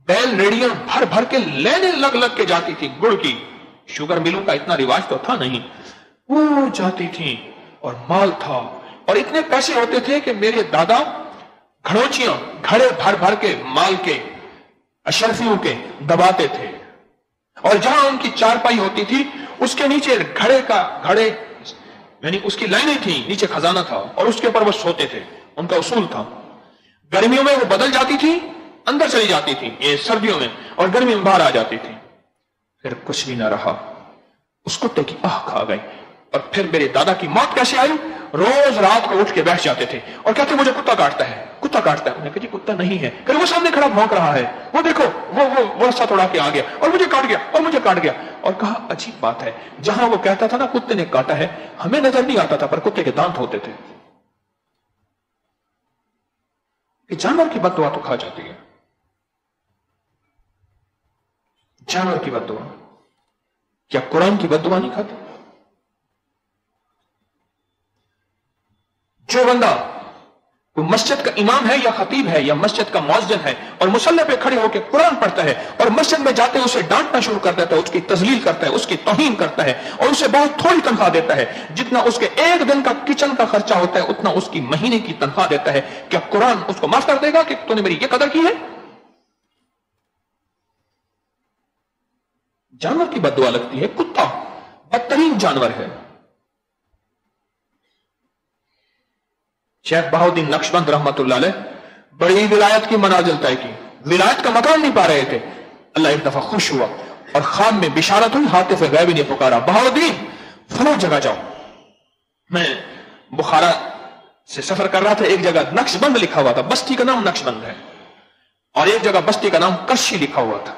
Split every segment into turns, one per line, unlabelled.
बैल रेडियां भर भर के लेने लग लग के जाती थी गुड़ की। शुगर मिलों का इतना रिवाज तो था नहीं, वो जाती थी और माल था, और इतने पैसे होते थे कि मेरे दादा घड़ोचियां घड़े भर भर के माल के अशरफियों के दबाते थे, और जहां उनकी चारपाई होती थी उसके नीचे घड़े यानी उसकी लाइनें थी, नीचे खजाना था, और उसके ऊपर वो सोते थे। उनका उसूल था। गर्मियों में वो बदल जाती थी, अंदर चली जाती थी, ये सर्दियों में, और गर्मी में बाहर आ जाती थी। फिर कुछ भी ना रहा, उस कुत्ते की आह खा गई। और फिर मेरे दादा की मौत कैसे आई? रोज रात को उठ के बैठ जाते थे और कहते मुझे कुत्ता काटता है, कुत्ता काटता है। उन्हें कहा जी कुत्ता नहीं है। फिर वो सामने खड़ा भौंक रहा है, वो देखो वो रस्सा तोड़ा के आ गया और मुझे काट गया और मुझे काट गया। और कहा अजीब बात है, जहां वो कहता था ना कुत्ते ने काटा है, हमें नजर नहीं आता था, पर कुत्ते के दांत होते थे। कि जानवर की बददुआ तो खा जाती है, जानवर की बददुआ, क्या कुरान की बददुआ नहीं खाती? जो बंदा वो मस्जिद का इमाम है या खतीब है या मस्जिद का मुअज्जिन है और मुसल्ले पे खड़े होकर कुरान पढ़ता है और मस्जिद में जाते उसे डांटना शुरू कर देता है, उसकी तजलील करता है, उसकी तौहीन करता है और उसे बहुत थोड़ी तनख्वाह देता है, जितना उसके एक दिन का किचन का खर्चा होता है उतना उसकी महीने की तनख्वाह देता है, क्या कुरान उसको माफ कर देगा कि तूने मेरी ये कदर की है? जानवर की बद्दुआ लगती है। कुत्ता बदतरीन जानवर है। शेख बहाउद्दीन नक्शबंद रहमतुल्लाह अलैह बड़ी विलायत की मनाजिल तय की, विलायत का मकान नहीं पा रहे थे। अल्लाह एक दफा खुश हुआ और ख्वाब में बिशारत हुई, हातिफ गैबी ने पुकारा, बहाउद्दीन फलां जगह जाओ। मैं बुखारा से सफर कर रहा था, एक जगह नक्शबंद लिखा हुआ था, बस्ती का नाम नक्शबंद है, और एक जगह बस्ती का नाम कशी लिखा हुआ था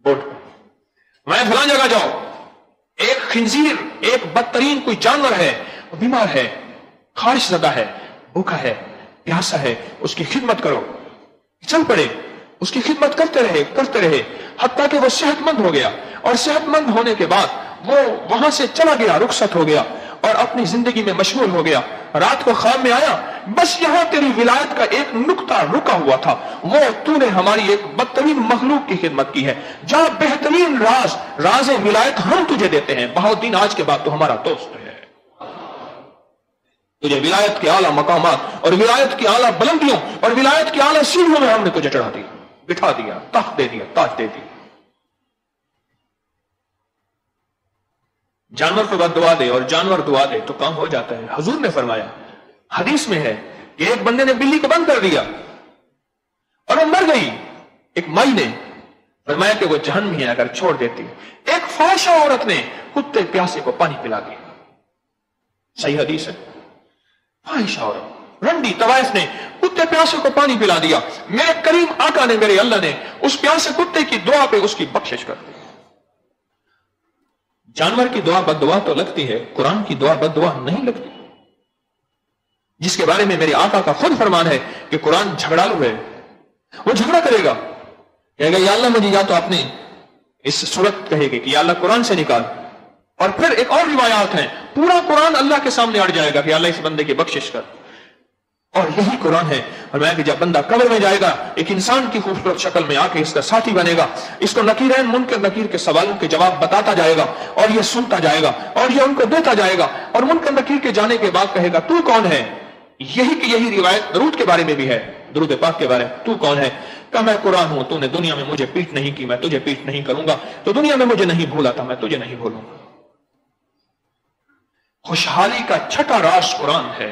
बोर्ड पर। मैं फलां जगह जाओ, एक खिंजीर, एक बदतरीन कोई जानवर है, बीमार है, खारिश ज़दा है, भूखा है, प्यासा है, उसकी खिदमत करो। चल पड़े, उसकी खिदमत करते रहे हत्ता कि वो सेहतमंद हो गया, और सेहतमंद होने के बाद वो वहां से चला गया, रुखसत हो गया और अपनी जिंदगी में मशगूल हो गया। रात को ख्वाब में आया, बस यहां तेरी विलायत का एक नुक्ता रुका हुआ था, वो तूने हमारी एक बदतरीन मखलूक की खिदमत की है, जहां बेहतरीन राज विलायत हम तुझे देते हैं। बहाउद्दीन आज के बाद तो हमारा दोस्त है, तुझे विलायत के आला मकामात और विलायत की आला बुलंदियों और विलायत की आला सीढ़ियों में हमने तुझे चढ़ा दिया, बिठा दिया, तख्त दे दिया, ताज दे दिया। जानवर को बद्दुआ दे और जानवर दुआ दे तो काम हो जाता है। हुजूर ने फरमाया, हदीस में है कि एक बंदे ने बिल्ली को बंद कर दिया और वो मर गई। एक माई ने फरमाया कि वो जहन्नमी है अगर छोड़ देती। एक फाहिशा औरत ने कुत्ते प्यासे को पानी पिला दिया, सही हदीस है। फाहिशा औरत रंडी तवाइफ ने कुत्ते प्यासे को पानी पिला दिया। मेरे करीम आका ने, मेरे अल्लाह ने उस प्यासे कुत्ते की दुआ पे उसकी बख्शिश कर दी। जानवर की दुआ बद्दुआ तो लगती है, कुरान की दुआ बद्दुआ नहीं लगती, जिसके बारे में मेरे आका का खुद फरमान है कि कुरान झगड़ालू है। वो झगड़ा करेगा, कहेगा या अल्लाह मुझे या तो आपने इस सूरत कहेगी कि या अल्लाह कुरान से निकाल, और फिर एक और रिवायात है पूरा कुरान अल्लाह के सामने अड़ जाएगा कि अल्लाह इस बंदे की बख्शिश कर। और यही कुरान है। और मैं कि जब बंदा कब्र में जाएगा, एक इंसान की खूबसूरत शक्ल में आके इसका साथी बनेगा, इसको नकीरैन मुनकर नकीर के सवालों के जवाब बताता जाएगा और ये सुनता जाएगा और ये उनको देता जाएगा, और मुनकर नकीर के जाने के बाद कहेगा तू कौन है? यही की यही रिवायत दरूद के बारे में भी है, दरूद पाक के बारे में, तू कौन है? कहा मैं कुरान हूं, तूने दुनिया में मुझे पीट नहीं की, मैं तुझे पीट नहीं करूंगा, तो दुनिया में मुझे नहीं भूला था, मैं तुझे नहीं भूलूंगा। खुशहाली का छठा राज कुरान है।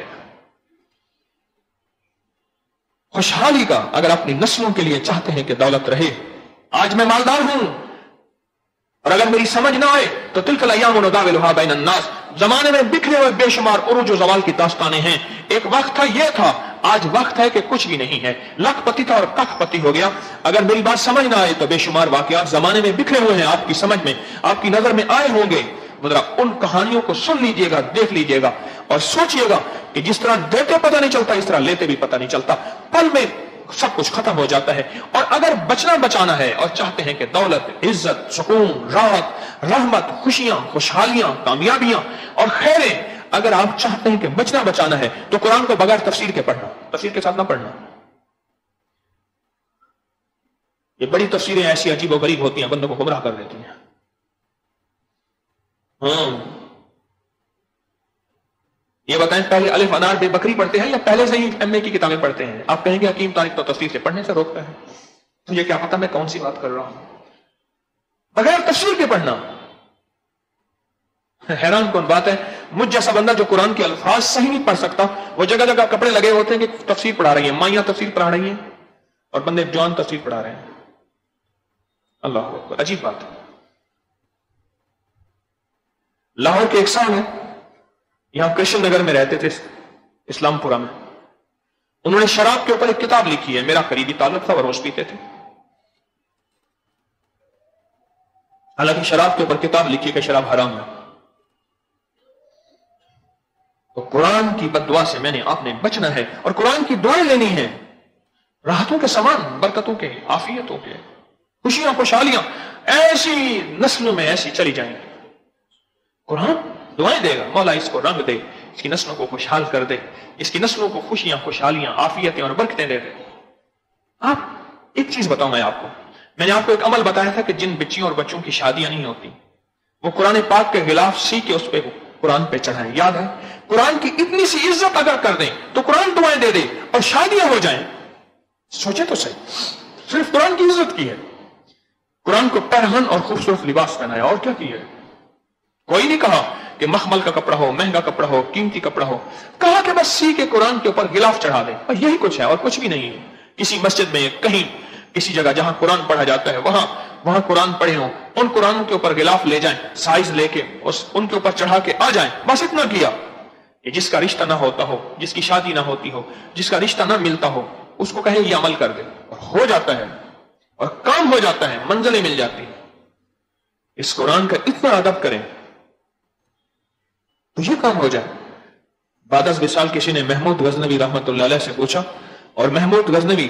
खुशहाली का, अगर अपनी नस्लों के लिए चाहते हैं कि दौलत रहे, आज मैं मालदार हूं और अगर मेरी समझ ना आए तो तिलकल अय्याम नुदाविलुहा बैनन नास, जमाने में बिखरे हुए बेशुमार उरूज और ज़वाल की दास्तानें हैं। एक वक्त था ये था, आज वक्त है कि कुछ भी नहीं है, लखपति था और कखपति हो गया। अगर मेरी बात समझ ना आए तो बेशुमार वाकयात जमाने में बिखरे हुए हैं, आपकी समझ में, आपकी नजर में आए होंगे। जरा उन कहानियों को सुन लीजिएगा, देख लीजिएगा और सोचिएगा कि जिस तरह देते पता नहीं चलता, इस तरह लेते भी पता नहीं चलता, पल में सब कुछ खत्म हो जाता है। और अगर बचना बचाना है और चाहते हैं कि दौलत, इज्जत, सुकून, राहत, रहमत, खुशियां, खुशहालियां, कामयाबियां और खैरें, अगर आप चाहते हैं कि बचना बचाना है तो कुरान को बगैर तफसीर के पढ़ना, तफसीर के साथ ना पढ़ना। یہ بڑی تفسیریں ایسی عجیب و غریب ہوتی ہیں، بندوں کو گمراہ کر دیتی ہیں. یہ بتائیں پہلے الف انار بے بکری پڑھتے ہیں یا پہلے سے ہی ایم اے کی کتابیں پڑھتے ہیں؟ آپ کہیں گے حکیم تاریخ تو تفسیر سے پڑھنے سے روکتا ہے. مجھے کیا پتا میں کون سی بات کر رہا ہوں. بغیر تفسیر کے پڑھنا حیران کن بات ہے. مجھ جیسا بندہ جو قرآن کے الفاظ صحیح نہیں پڑھ سکتا، وہ جگہ جگہ کپڑے لگے ہوتے ہیں کہ تفسیر پڑھا رہی ہیں، مائیاں تفسیر پڑھا رہی ہیں اور بندے جوان تفسیر پڑھا رہے ہیں. اللہ اکبر، عجیب بات ہے. لاہور کے ایک صاحب ہیں، یہاں کرشن نگر میں رہتے تھے، اسلام پورہ میں. انہوں نے شراب کے اوپر ایک کتاب لکھی ہے، میرا قریبی تعلق تھا، وہ روز پیتے تھے. حالانکہ شراب کے اوپر کتاب لکھی کہ شراب حرام ہے. تو قرآن کی بددعا سے میں نے آپ نے بچنا ہے اور قرآن کی دعائیں لینی ہیں، راحتوں کے سامان، برکتوں کے، عافیتوں کے، خوشیاں خوشحالیاں ایسی نسلوں میں ایسی چلی جائیں گی. قرآن دعائیں دے گا، مولا اس کو رنگ دے، اس کی نسلوں کو خوشحال کر دے، اس کی نسلوں کو خوشیاں خوشحالیاں عافیتیں اور برکتیں دے دے. آپ ایک چیز بتاؤں میں نے آپ کو ایک عمل بتایا تھا کہ جن بچیوں اور بچوں کی شادیاں نہیں ہوتی وہ قرآن پاک کے غلاف سی کے اس پہ قرآن پہ چڑھائیں. یاد ہے؟ قرآن کی اتنی سی عزت اگر کر دیں تو قرآن دعائیں دے دے اور شادیاں ہو جائیں. سوچے تو صحیح، صرف قرآن کی عزت کی ہے، قرآن کو پہن اور خوبصورت لباس پہنایا، اور کیا کی ہے؟ کوئی نہیں کہا کہ مخمل کا کپڑا ہو، مہنگا کپڑا ہو، قیمتی کپڑا ہو. کہا کہ بس سی کے قرآن کے اوپر غلاف چڑھا دیں، اور یہی کچھ ہے اور کچھ بھی نہیں ہے. کسی مسجد میں کہیں کسی جگہ جہاں قرآن پڑھا جاتا ہے وہاں قرآن پڑھے ہوں، ان قرآنوں کے اوپر غلاف لے جائیں، سائز لے کے ان کے اوپر چڑھا کے آ جائیں. بس اتنا کیا کہ جس کا رشتہ نہ ہوتا ہو، جس کی شادی نہ ہوتی ہو، جس کا رشتہ نہ ملتا ہو، اس کو کہیں یہ عمل کر دے، اور ہو جاتا ہے اور کام ہو جاتا ہے، منزلیں مل جاتی ہیں. اس قرآن کا اتنا ادب کریں تو یہ کام ہو جائے. بعد از وصال کسی نے محمود غزنوی رحمت اللہ علیہ سے پوچھا، اور محمود غزنوی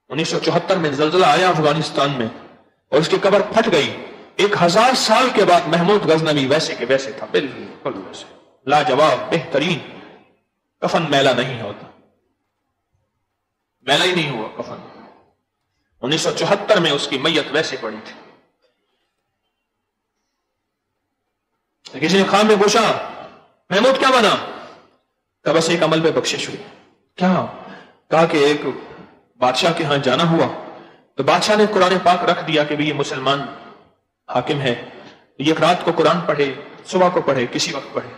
1974 میں زلزلہ آیا افغانستان میں اور اس کی قبر پھٹ گئی. 1000 سال کے بعد محمود غزنوی ویسے کے ویسے تھا، بالکل ویسے، لاجواب، بہترین. کفن میلا نہیں ہوتا، میلا ہی نہیں ہوا کفن. 1974 میں اس کی میت ویسے پڑی تھی. کسی نے خان میں پوچھا محمود کیا بنا؟ کہ بس ایک عمل پہ بخشش ہوئی. کیا؟ کہا کہ ایک بادشاہ کے ہاں جانا ہوا تو بادشاہ نے قرآن پاک رکھ دیا کہ بھی یہ مسلمان حاکم ہے، یہ رات کو قرآن پڑھے، صبح کو پڑھے، کسی وقت پڑھے.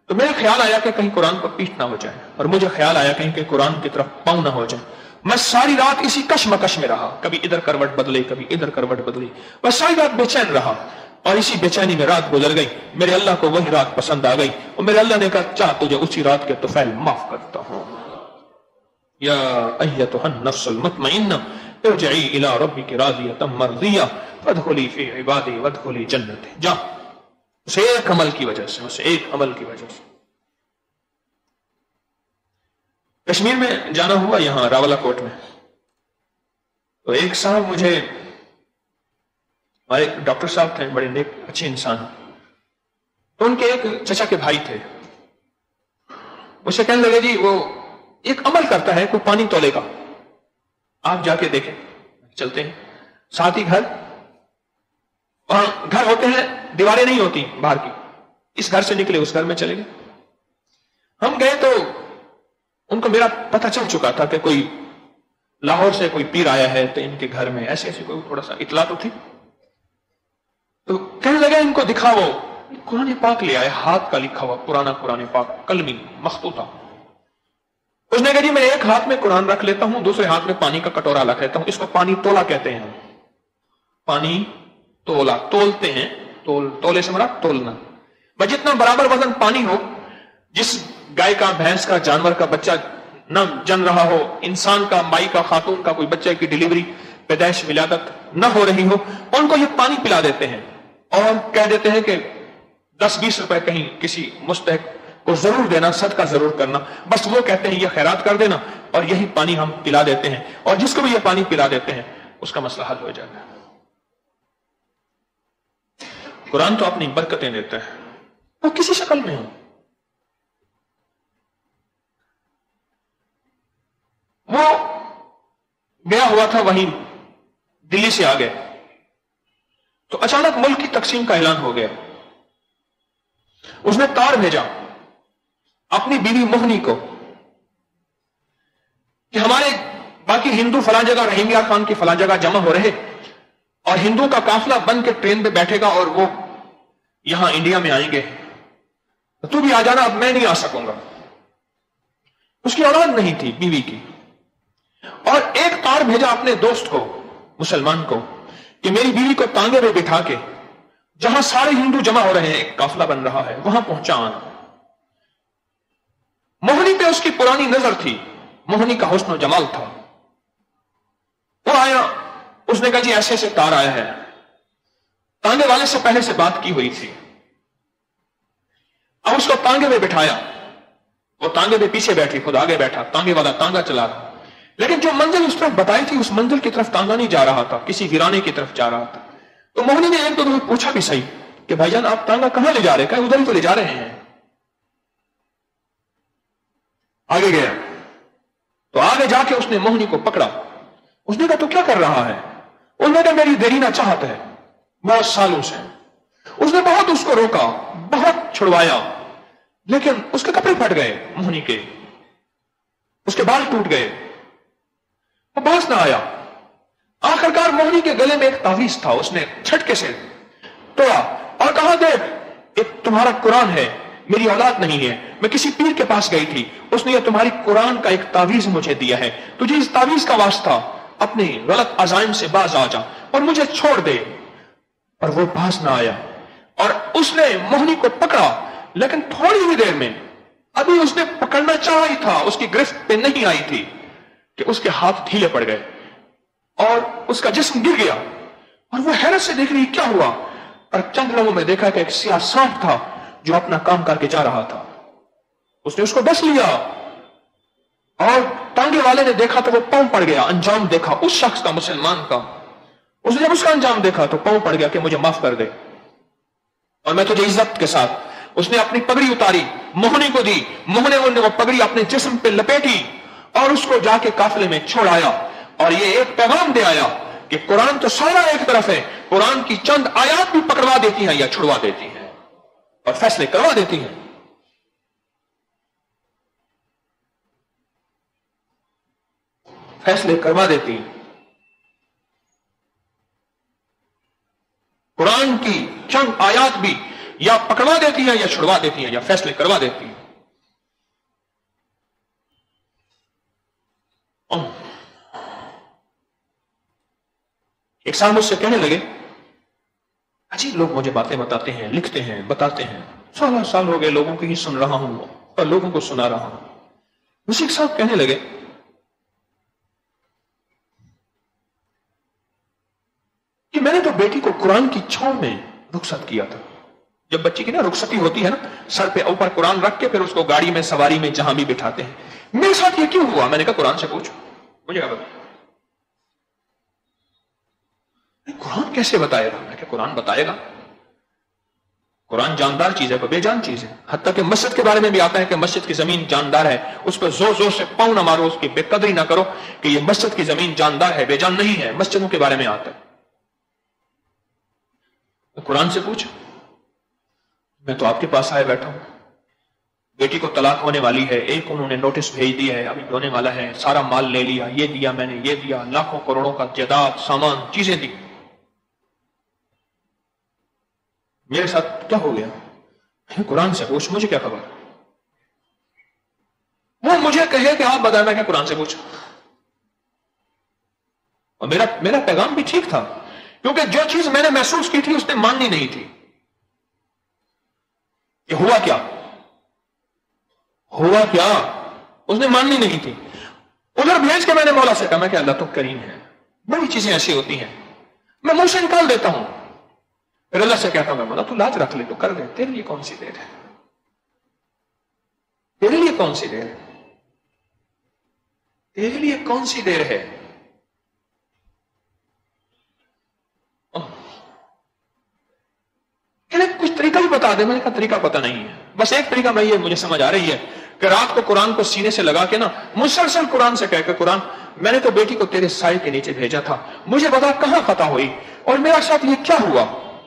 تو میرا خیال آیا کہ کہیں قرآن کو پیٹ نہ ہو جائے، اور مجھے خیال آیا کہیں کہ قرآن کی طرف پاؤں نہ ہو جائے. میں ساری رات اسی کشمکش میں رہا، کبھی ادھر کروٹ بدلے، کبھی ادھر کروٹ بدلی، بس ساری رات بے چین رہا، اور اسی بے چینی میں رات گزر گئی. میرے اللہ کو وہی رات پسند آ گئی اور میرے اللہ نے کہا چاہ تجھے اسی رات کے طفیل معاف کرتا ہوں. یا ایتھا النفس المطمئنہ ارجعی الی ربک راضیۃ مرضیہ فادخلی فی عبادی وادخلی جنتی. جا، اسے ایک عمل کی وجہ سے، اسے ایک عمل کی وجہ سے. کشمیر میں جانا ہوا، یہاں راولہ کوٹ میں، تو ایک صاحب مجھے، ہمارے ڈاکٹر صاحب تھے، بڑے نیک اچھے انسان، تو ان کے ایک چچا کے بھائی تھے، مجھے کہنے لگے جی وہ ایک عمل کرتا ہے کوئی پانی تولے کا، آپ جا کے دیکھیں. چلتے ہیں، ساتھ ہی گھر، وہاں گھر ہوتے ہیں، دیواریں نہیں ہوتی باہر کی، اس گھر سے نکلے اس گھر میں چلے گئے. ہم گئے تو ان کو میرا پتہ چل چکا تھا کہ کوئی لاہور سے کوئی پیر آیا ہے تو ان کے گھر میں ایسے کوئی تھوڑا سا اطلاع تو تھی. تو کہنے لگا ان کو دکھاؤ، قرآن پاک لے آئے، ہاتھ کا لکھا ہوا پرانا قرآن پاک، قلمی مخطوطہ. اس نے کہا جی میں ایک ہاتھ میں قرآن رکھ لیتا ہوں، دوسرے ہاتھ میں پانی کا کٹورا رکھ لیتا ہوں، اس کو پانی تولا کہتے ہیں. پانی تولا، تولتے ہیں، تولے سے مراد تولنا. بس جتنا برابر وزن پانی ہو، جس گائے کا، بھینس کا، جانور کا بچہ نہ جن رہا ہو، انسان کا، مائی کا، خاتون کا کوئی بچے کی ڈیلیوری، پیدائش، ولادت نہ ہو رہی ہو، ان کو یہ پانی پلا دیتے ہیں اور کہہ دیتے ہیں کہ 10-20 روپے کہیں کسی مستحق کو ضرور دینا، صدقہ ضرور کرنا. بس وہ کہتے ہیں یہ خیرات کر دینا، اور یہی پانی ہم پلا دیتے ہیں، اور جس کو بھی یہ پانی پلا دیتے ہیں اس کا مسئلہ حل ہو جائے گا. قرآن تو اپنی برکتیں دیتا ہے، وہ کسی شکل میں ہو. وہ گیا ہوا تھا وہیں दिल्ली से आ गए तो अचानक मुल्क की तकसीम का ऐलान हो गया। उसने तार भेजा अपनी बीवी मोहनी को कि हमारे बाकी हिंदू फलां जगह रहीम यार खान की फलां जगह जमा हो रहे और हिंदू का काफिला बन के ट्रेन पे बैठेगा और वो यहां इंडिया में आएंगे, तो तू भी आ जाना, अब मैं नहीं आ सकूंगा। उसकी औलाद नहीं थी बीवी की, और एक तार भेजा अपने दोस्त को मुसलमान को कि मेरी बीवी को तांगे में बिठा के जहां सारे हिंदू जमा हो रहे हैं, एक काफिला बन रहा है, वहां पहुंचा आना। मोहनी पे उसकी पुरानी नजर थी, मोहनी का हुस्न और जमाल था। वो आया, उसने कहा जी ऐसे ऐसे तार आया है। तांगे वाले से पहले से बात की हुई थी। अब उसको तांगे में बिठाया, वो तांगे में पीछे बैठी, खुद आगे बैठा, तांगे वाला तांगा चला रहा। लेकिन जो मंजिल उस तरफ बताई थी उस मंजिल की तरफ तांगा नहीं जा रहा था, किसी वीराने की तरफ जा रहा था। तो मोहनी ने एक दो दफे पूछा भी सही कि भाईजान आप तांगा कहां ले जा रहे हैं? कहीं उधर ही तो ले जा रहे हैं। आगे गया तो आगे जाके उसने मोहनी को पकड़ा। उसने कहा तू क्या कर रहा है? उसने कहा मेरी देरीना चाहत है बहुत सालों से। उसने बहुत उसको रोका, बहुत छुड़वाया, लेकिन उसके कपड़े फट गए मोहनी के, उसके बाल टूट गए, वो बाज ना आया। आखिरकार मोहनी के गले में एक तावीज था, उसने झटके से तोड़ा और कहा देख एक तुम्हारा कुरान है, मेरी औलाद नहीं है, मैं किसी पीर के पास गई थी, उसने ये तुम्हारी कुरान का एक तावीज मुझे दिया है, तुझे इस तावीज का वास्ता अपने गलत अजाइम से बाज आ जा और मुझे छोड़ दे। और वो बाज ना आया और उसने मोहनी को पकड़ा, लेकिन थोड़ी ही देर में, अभी उसने पकड़ना चाहा ही था, उसकी गिरफ्त पे नहीं आई थी कि उसके हाथ ढीले पड़ गए और उसका जिस्म गिर गया। और वो हैरत से देख रही क्या हुआ, और चंद लोगों में देखा कि एक सियाह सांप था जो अपना काम करके जा रहा था। उसने उसको डस लिया और टांगे वाले ने देखा तो वो पांव पड़ गया। अंजाम देखा उस शख्स का, मुसलमान का। उसने जब उसका अंजाम देखा तो पांव पड़ गया कि मुझे माफ कर दे और मैं तुझे इज्जत के साथ। उसने अपनी पगड़ी उतारी, मोहनी को दी, मोहने वो पगड़ी अपने जिस्म पे लपेटी और उसको जाके काफिले में छोड़ आया। और ये एक पैगाम दे आया कि कुरान तो सारा एक तरफ है, कुरान की चंद आयात भी पकड़वा देती हैं या छुड़वा देती हैं और फैसले करवा देती हैं। फैसले करवा देती हैं। कुरान की चंद आयात भी या पकड़वा देती हैं या छुड़वा देती हैं या फैसले करवा देती हैं। एक साहब मुझसे कहने लगे, अजीब लोग मुझे बातें बताते हैं, लिखते हैं, बताते हैं, 16 साल हो गए लोगों की ही सुन रहा हूं और लोगों को सुना रहा हूं। मुझे एक साहब कहने लगे कि मैंने तो बेटी को कुरान की छांव में रुखसत किया था। जब बच्ची की ना रुखसती होती है ना, सर पे ऊपर कुरान रख के फिर उसको गाड़ी में, सवारी में, जहां भी बिठाते हैं। मेरे साथ ये क्यों हुआ? मैंने कहा कुरान से पूछो, मुझे क्या पता। कुरान कैसे बताएगा? मैं क्या कुरान बताएगा? कुरान जानदार चीज है, बेजान चीज है। हत्ता कि मस्जिद के बारे में भी आता है कि मस्जिद की जमीन जानदार है, उस पर जोर जोर से पांव ना मारो, उसकी बेकदरी ना करो कि ये मस्जिद की जमीन जानदार है, बेजान नहीं है। मस्जिदों के बारे में आता है। तो कुरान से पूछ। मैं तो आपके पास आए बैठा हूं, बेटी को तलाक होने वाली है, एक उन्होंने नोटिस भेज दिया है, अभी होने वाला है, सारा माल ले लिया, ये दिया मैंने, ये दिया, लाखों करोड़ों का जायदाद, सामान, चीजें दी। मेरे साथ क्या हो गया? कुरान से पूछ, मुझे क्या खबर? वो मुझे कहे कि आप बताए, मैं क्या कुरान से पूछा? और मेरा पैगाम भी ठीक था, क्योंकि जो चीज मैंने महसूस की थी उसने माननी नहीं थी। ये हुआ क्या? हुआ क्या? उसने माननी नहीं थी। उधर भेज के मैंने मौला से कहा, मैं क्या अल्लाह तो करीम है, बड़ी चीजें ऐसी होती हैं, मैं मुंह से निकाल देता हूं। फिर अल्लाह से कहता हूं, मैं मौला तू लाज रख ले तो कर दे, तेरे लिए कौन सी देर है, तेरे लिए कौन सी देर है, तेरे लिए कौन सी देर है। कुछ तरीका भी बता दे। मैंने कहा तरीका पता नहीं है, बस एक तरीका मैं ये मुझे समझ आ रही है कि रात को कुरान को सीने से लगा के ना मुसलसल कुरान से कह के, कुरान میں نے تو بیٹی کو تیرے سائے کے نیچے بھیجا تھا, مجھے بتا کہاں خطا ہوئی اور میرا ساتھ یہ کیا ہوا.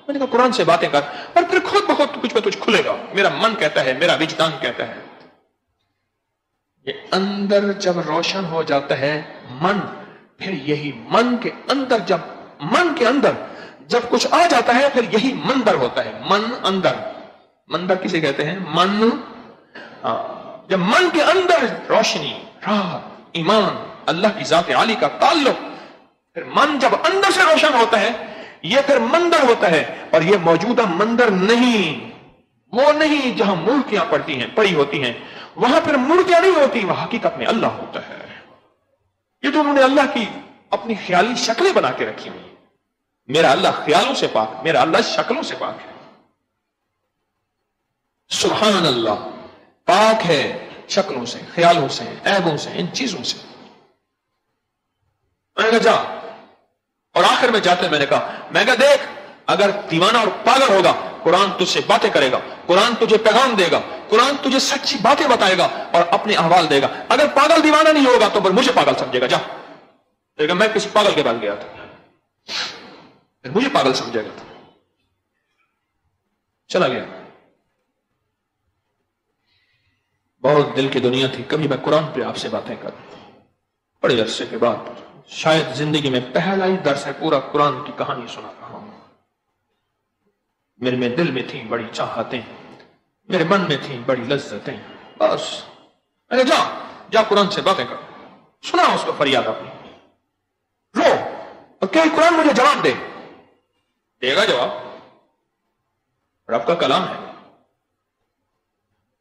میں نے کہا قرآن سے باتیں کر اور پھر خود بخود کچھ پہ کچھ کھلے گا. میرا من کہتا ہے, میرا وجدان کہتا ہے. یہ اندر جب روشن ہو جاتا ہے من, پھر یہی من کے اندر جب کچھ آ جاتا ہے پھر یہی مندر ہوتا ہے. مندر کسے کہتے ہیں؟ من. جب من کے اندر روشنی, راحت, ایمان, اللہ کی ذات عالی کا تعلق, پھر من جب اندر سے روشن ہوتا ہے یہ پھر مندر ہوتا ہے. اور یہ موجودہ مندر نہیں, وہ نہیں جہاں مورتیاں پڑی ہوتی ہیں, وہاں پھر مورتیاں نہیں ہوتی, وہاں حقیقت میں اللہ ہوتا ہے. یہ تو انہوں نے اللہ کی اپنی خیالی شکلیں بنا کے رکھی ہوئی. میرا اللہ خیالوں سے پاک, میرا اللہ شکلوں سے پاک ہے. سبحان اللہ, پاک ہے شکلوں سے, خیالوں سے, عیبوں سے, ان چیزوں سے. میں نے کہا جا, اور آخر میں جاتے میں نے کہا دیکھ, اگر دیوانہ اور پاگل ہوگا قرآن تجھ سے باتیں کرے گا, قرآن تجھے پیغام دے گا, قرآن تجھے سچی باتیں بتائے گا اور اپنے احوال دے گا. اگر پاگل دیوانہ نہیں ہوگا تو پھر مجھے پاگل سمجھے گا. جا, دیکھا میں کسی پاگل کے پاس گیا تھا, پھر مجھے پاگل سمجھے گا. چلا گیا. بہت دل کی دنیا تھی, کبھی میں قرآن پہ آپ سے باتیں کروں. بڑے عرصے کے بعد شاید زندگی میں پہلا ہی درس ہے, پورا قرآن کی کہانی سنا رہا ہوں. میرے میں دل میں تھیں بڑی چاہتیں, میرے من میں تھیں بڑی لذتیں. بس میں نے جا قرآن سے باتیں کر, سنا اس کو فریاد اپنی, رو, اور کہ قرآن مجھے جواب دے گا جواب, رب کا کلام ہے.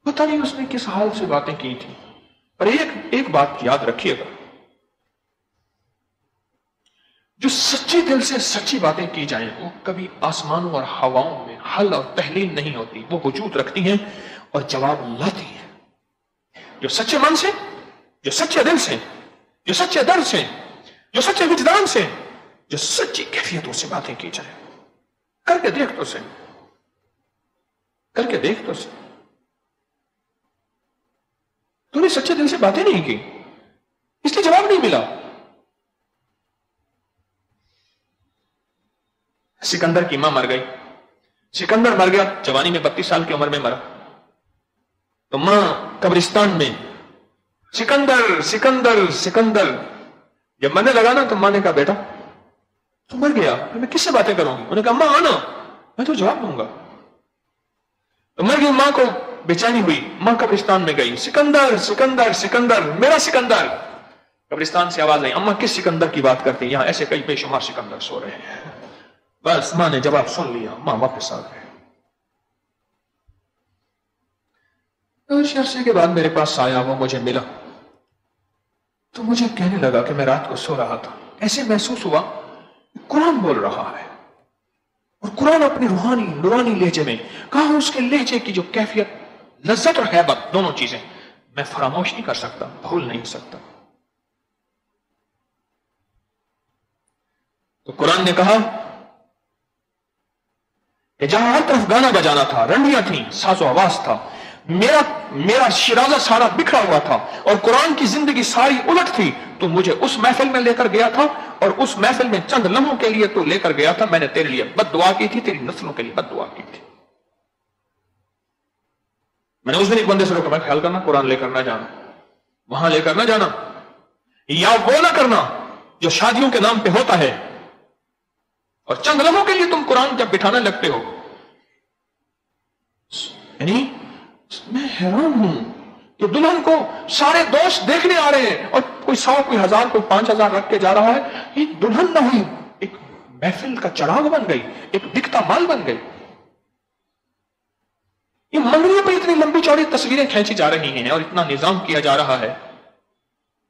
پتہ نہیں اس نے کس حال سے باتیں کی تھی. اور ایک بات یاد رکھیے گا, جو سچے دل سے سچی باتیں کی جائیں وہ کبھی آسمانوں اور ہواؤں میں حل اور تحلیل نہیں ہوتی, وہ وجود رکھتی ہیں اور جواب لاتی ہیں. جو سچے من سے, جو سچے دل سے, جو سچے در سے, جو سچے وجدان سے, جو سچی کیفیتوں سے باتیں کی جائیں, کر کے دیکھ تو سے. تو نے سچے دل سے باتیں نہیں کی, اس لیے جواب نہیں ملا. سکندر کی ماں مر گئی, سکندر مر گیا جوانی میں, 32 سال کی عمر میں مرا. تو ماں قبرستان میں سکندر جب مرنے لگا نا, تو ماں نے کہا بیٹا تو مر گیا, میں کس سے باتیں کروں گی؟ انہوں نے کہا ماں آنا, میں تو جواب دوں گا. تو مر گئی ماں کو بےچینی ہوئی, ماں قبرستان میں گئی, سکندر میرا سکندر. قبرستان سے آواز آئی, اماں کس سکندر کی بات کرتی ہیں؟ یہاں ایسے کئی بے شمار سکندر سو رہے ہیں. بس ماں نے جواب سن لیا, ماں واپس آ گئے. کچھ عرصے کے بعد میرے پاس آیا, وہ مجھے ملا تو مجھے کہنے لگا کہ میں رات کو سو رہا تھا, ایسے محسوس ہوا قرآن بول رہا ہے, اور قرآن اپنی روحانی نورانی لہجے میں. کہا اس کے لہجے کی جو کیفیت, لذت اور ہیبت, دونوں چیزیں میں فراموش نہیں کر سکتا, بھول نہیں سکتا. تو قرآن نے کہا کہ جہاں ہر طرف گانا بجانا تھا, رنڈیاں تھیں, ساز و آواز تھا, میرا شیرازہ سارا بکھرا ہوا تھا اور قرآن کی زندگی ساری الٹ تھی, تو مجھے اس محفل میں لے کر گیا تھا, اور اس محفل میں چند لمحوں کے لیے تو لے کر گیا تھا. میں نے تیرے لیے بد دعا کی تھی, تیری نسلوں کے لیے بد دعا کی تھی. میں نے اس دن ایک بندے سے روکا, میں خیال کرنا قرآن لے کر نہ جانا, وہاں لے کر نہ جانا, یا وہ نہ کرنا جو شادیوں کے نام پہ ہوتا ہے, اور چند لمحوں کے لیے تم قرآن جب بٹھانے لگتے ہو. یعنی میں حیران ہوں کہ دلہن کو سارے دوست دیکھنے آ رہے ہیں, اور کوئی 100, کوئی 1000, کوئی 5000 رکھ کے جا رہا ہے. یہ دلہن نہ ہوئی, ایک محفل کا چراغ بن گئی, ایک دکھتا مال بن گئی. یہ منگنیوں پہ اتنی لمبی چوڑی تصویریں کھینچی جا رہی ہیں اور اتنا نظام کیا جا رہا ہے,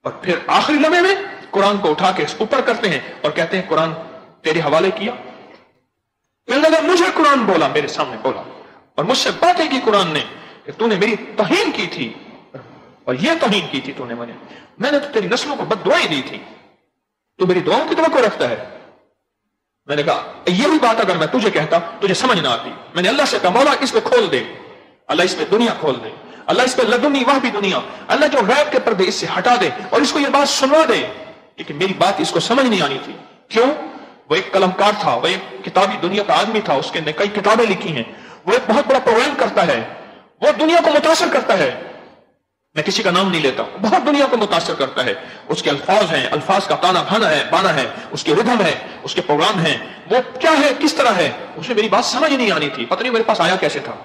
اور پھر آخری لمحے میں قرآن کو اٹھا کے اوپر کرتے ہیں اور کہتے ہیں قرآن تیرے حوالے کیا. کہنے لگا مجھے قرآن بولا, میرے سامنے بولا, اور مجھ سے باتیں کی قرآن نے کہ تو نے میری توہین کی تھی, اور یہ توہین کی تھی تو نے مجھے, میں نے تو تیری نسلوں کو بد دعائیں دی تھی, تو میری دعاؤں کی توقع رکھتا ہے. میں نے کہا یہی بات اگر میں تجھے کہتا تجھے سمجھ نہ آتی. میں نے اللہ سے کہا مولا اس پہ کھول دے, اللہ اس پہ دنیا کھول دے, اللہ اس پہ لدنی واہ بھی دنیا, اللہ جو غیب کے پردے اس سے ہٹا دے اور اس کو یہ بات سنوا دے लेकिन मेरी बात इसको समझ नहीं आनी थी। क्यों? वो एक कलमकार था, वो एक किताबी दुनिया का आदमी था, उसके कई किताबें लिखी हैं, वो एक बहुत बड़ा प्रोग्राम करता है, वो दुनिया को मुतासर करता है। मैं किसी का नाम नहीं लेता, बहुत दुनिया को मुतासर करता है। उसके अल्फाज हैं, अल्फाज का ताना बाना है, उसके रिदम है, उसके प्रोग्राम है, वो क्या है, किस तरह है, उसे मेरी बात समझ नहीं आनी थी। पता नहीं मेरे पास आया कैसे था,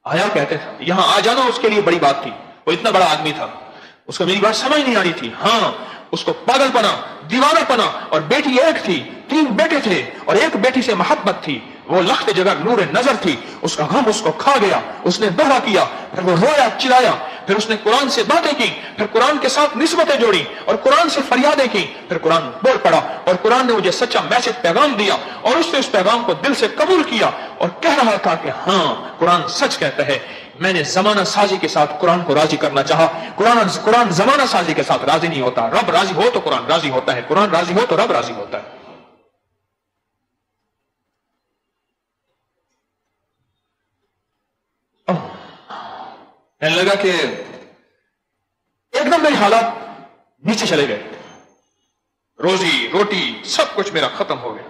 आया कहते थे, यहां आ जाना उसके लिए बड़ी बात थी। वो इतना बड़ा आदमी था, उसको मेरी बात समझ नहीं आ रही थी। हाँ, उसको पागलपना, दीवानापना, और बेटी एक थी, 3 बेटे थे, और एक बेटी से मोहब्बत थी। वो लख्त जगह नूर नजर थी, उसका गम उसको खा गया। उसने दोहरा किया, फिर वो रोया चिल्लाया, फिर उसने कुरान से बातें की, फिर कुरान के साथ निस्बतें जोड़ी और कुरान से फरियादें की। फिर कुरान बोल पड़ा और कुरान ने मुझे सच्चा मैसेज पैगाम दिया, और उसने उस पैगाम को दिल से कबूल किया और कह रहा था कि हाँ, कुरान सच कहता है। मैंने जमाना साजी के साथ कुरान को राजी करना चाहा। कुरान जमाना साजी के साथ राजी नहीं होता। रब राजी हो तो कुरान राजी होता है, कुरान राजी हो तो रब राजी होता है। कहने लगा कि एकदम मेरे हालात नीचे चले गए, रोजी रोटी सब कुछ मेरा खत्म हो गया,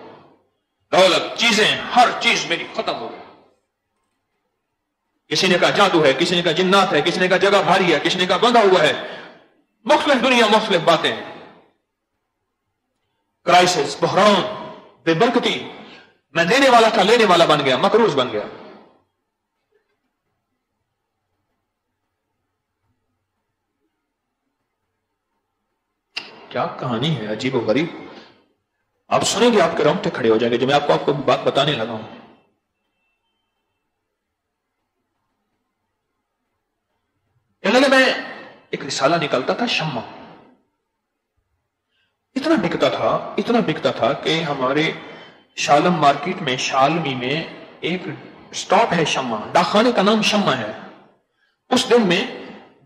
दौलत, चीजें, हर चीज मेरी खत्म हो गई। किसी ने कहा जादू है, किसी ने कहा जिन्नात है, किसी ने कहा जगह भारी है, किसी ने कहा बंधा हुआ है, मुख्तलिफ दुनिया, मुख्तलिफ बातें, क्राइसिस, बहरान, बेबरकती। मैं देने वाला था, लेने वाला बन गया, मकरूज बन गया। क्या कहानी है अजीब और गरीब। आप सुनेंगे आपके रोंगटे खड़े हो जाएंगे जो मैं आपको बात बताने लगा हूं। लगे मैं एक रिसाला निकलता था शम्मा, इतना बिकता था कि हमारे शालम मार्केट में, शालमी में एक स्टॉप है शम्मा, डाकखाने का नाम शम्मा है। उस दिन में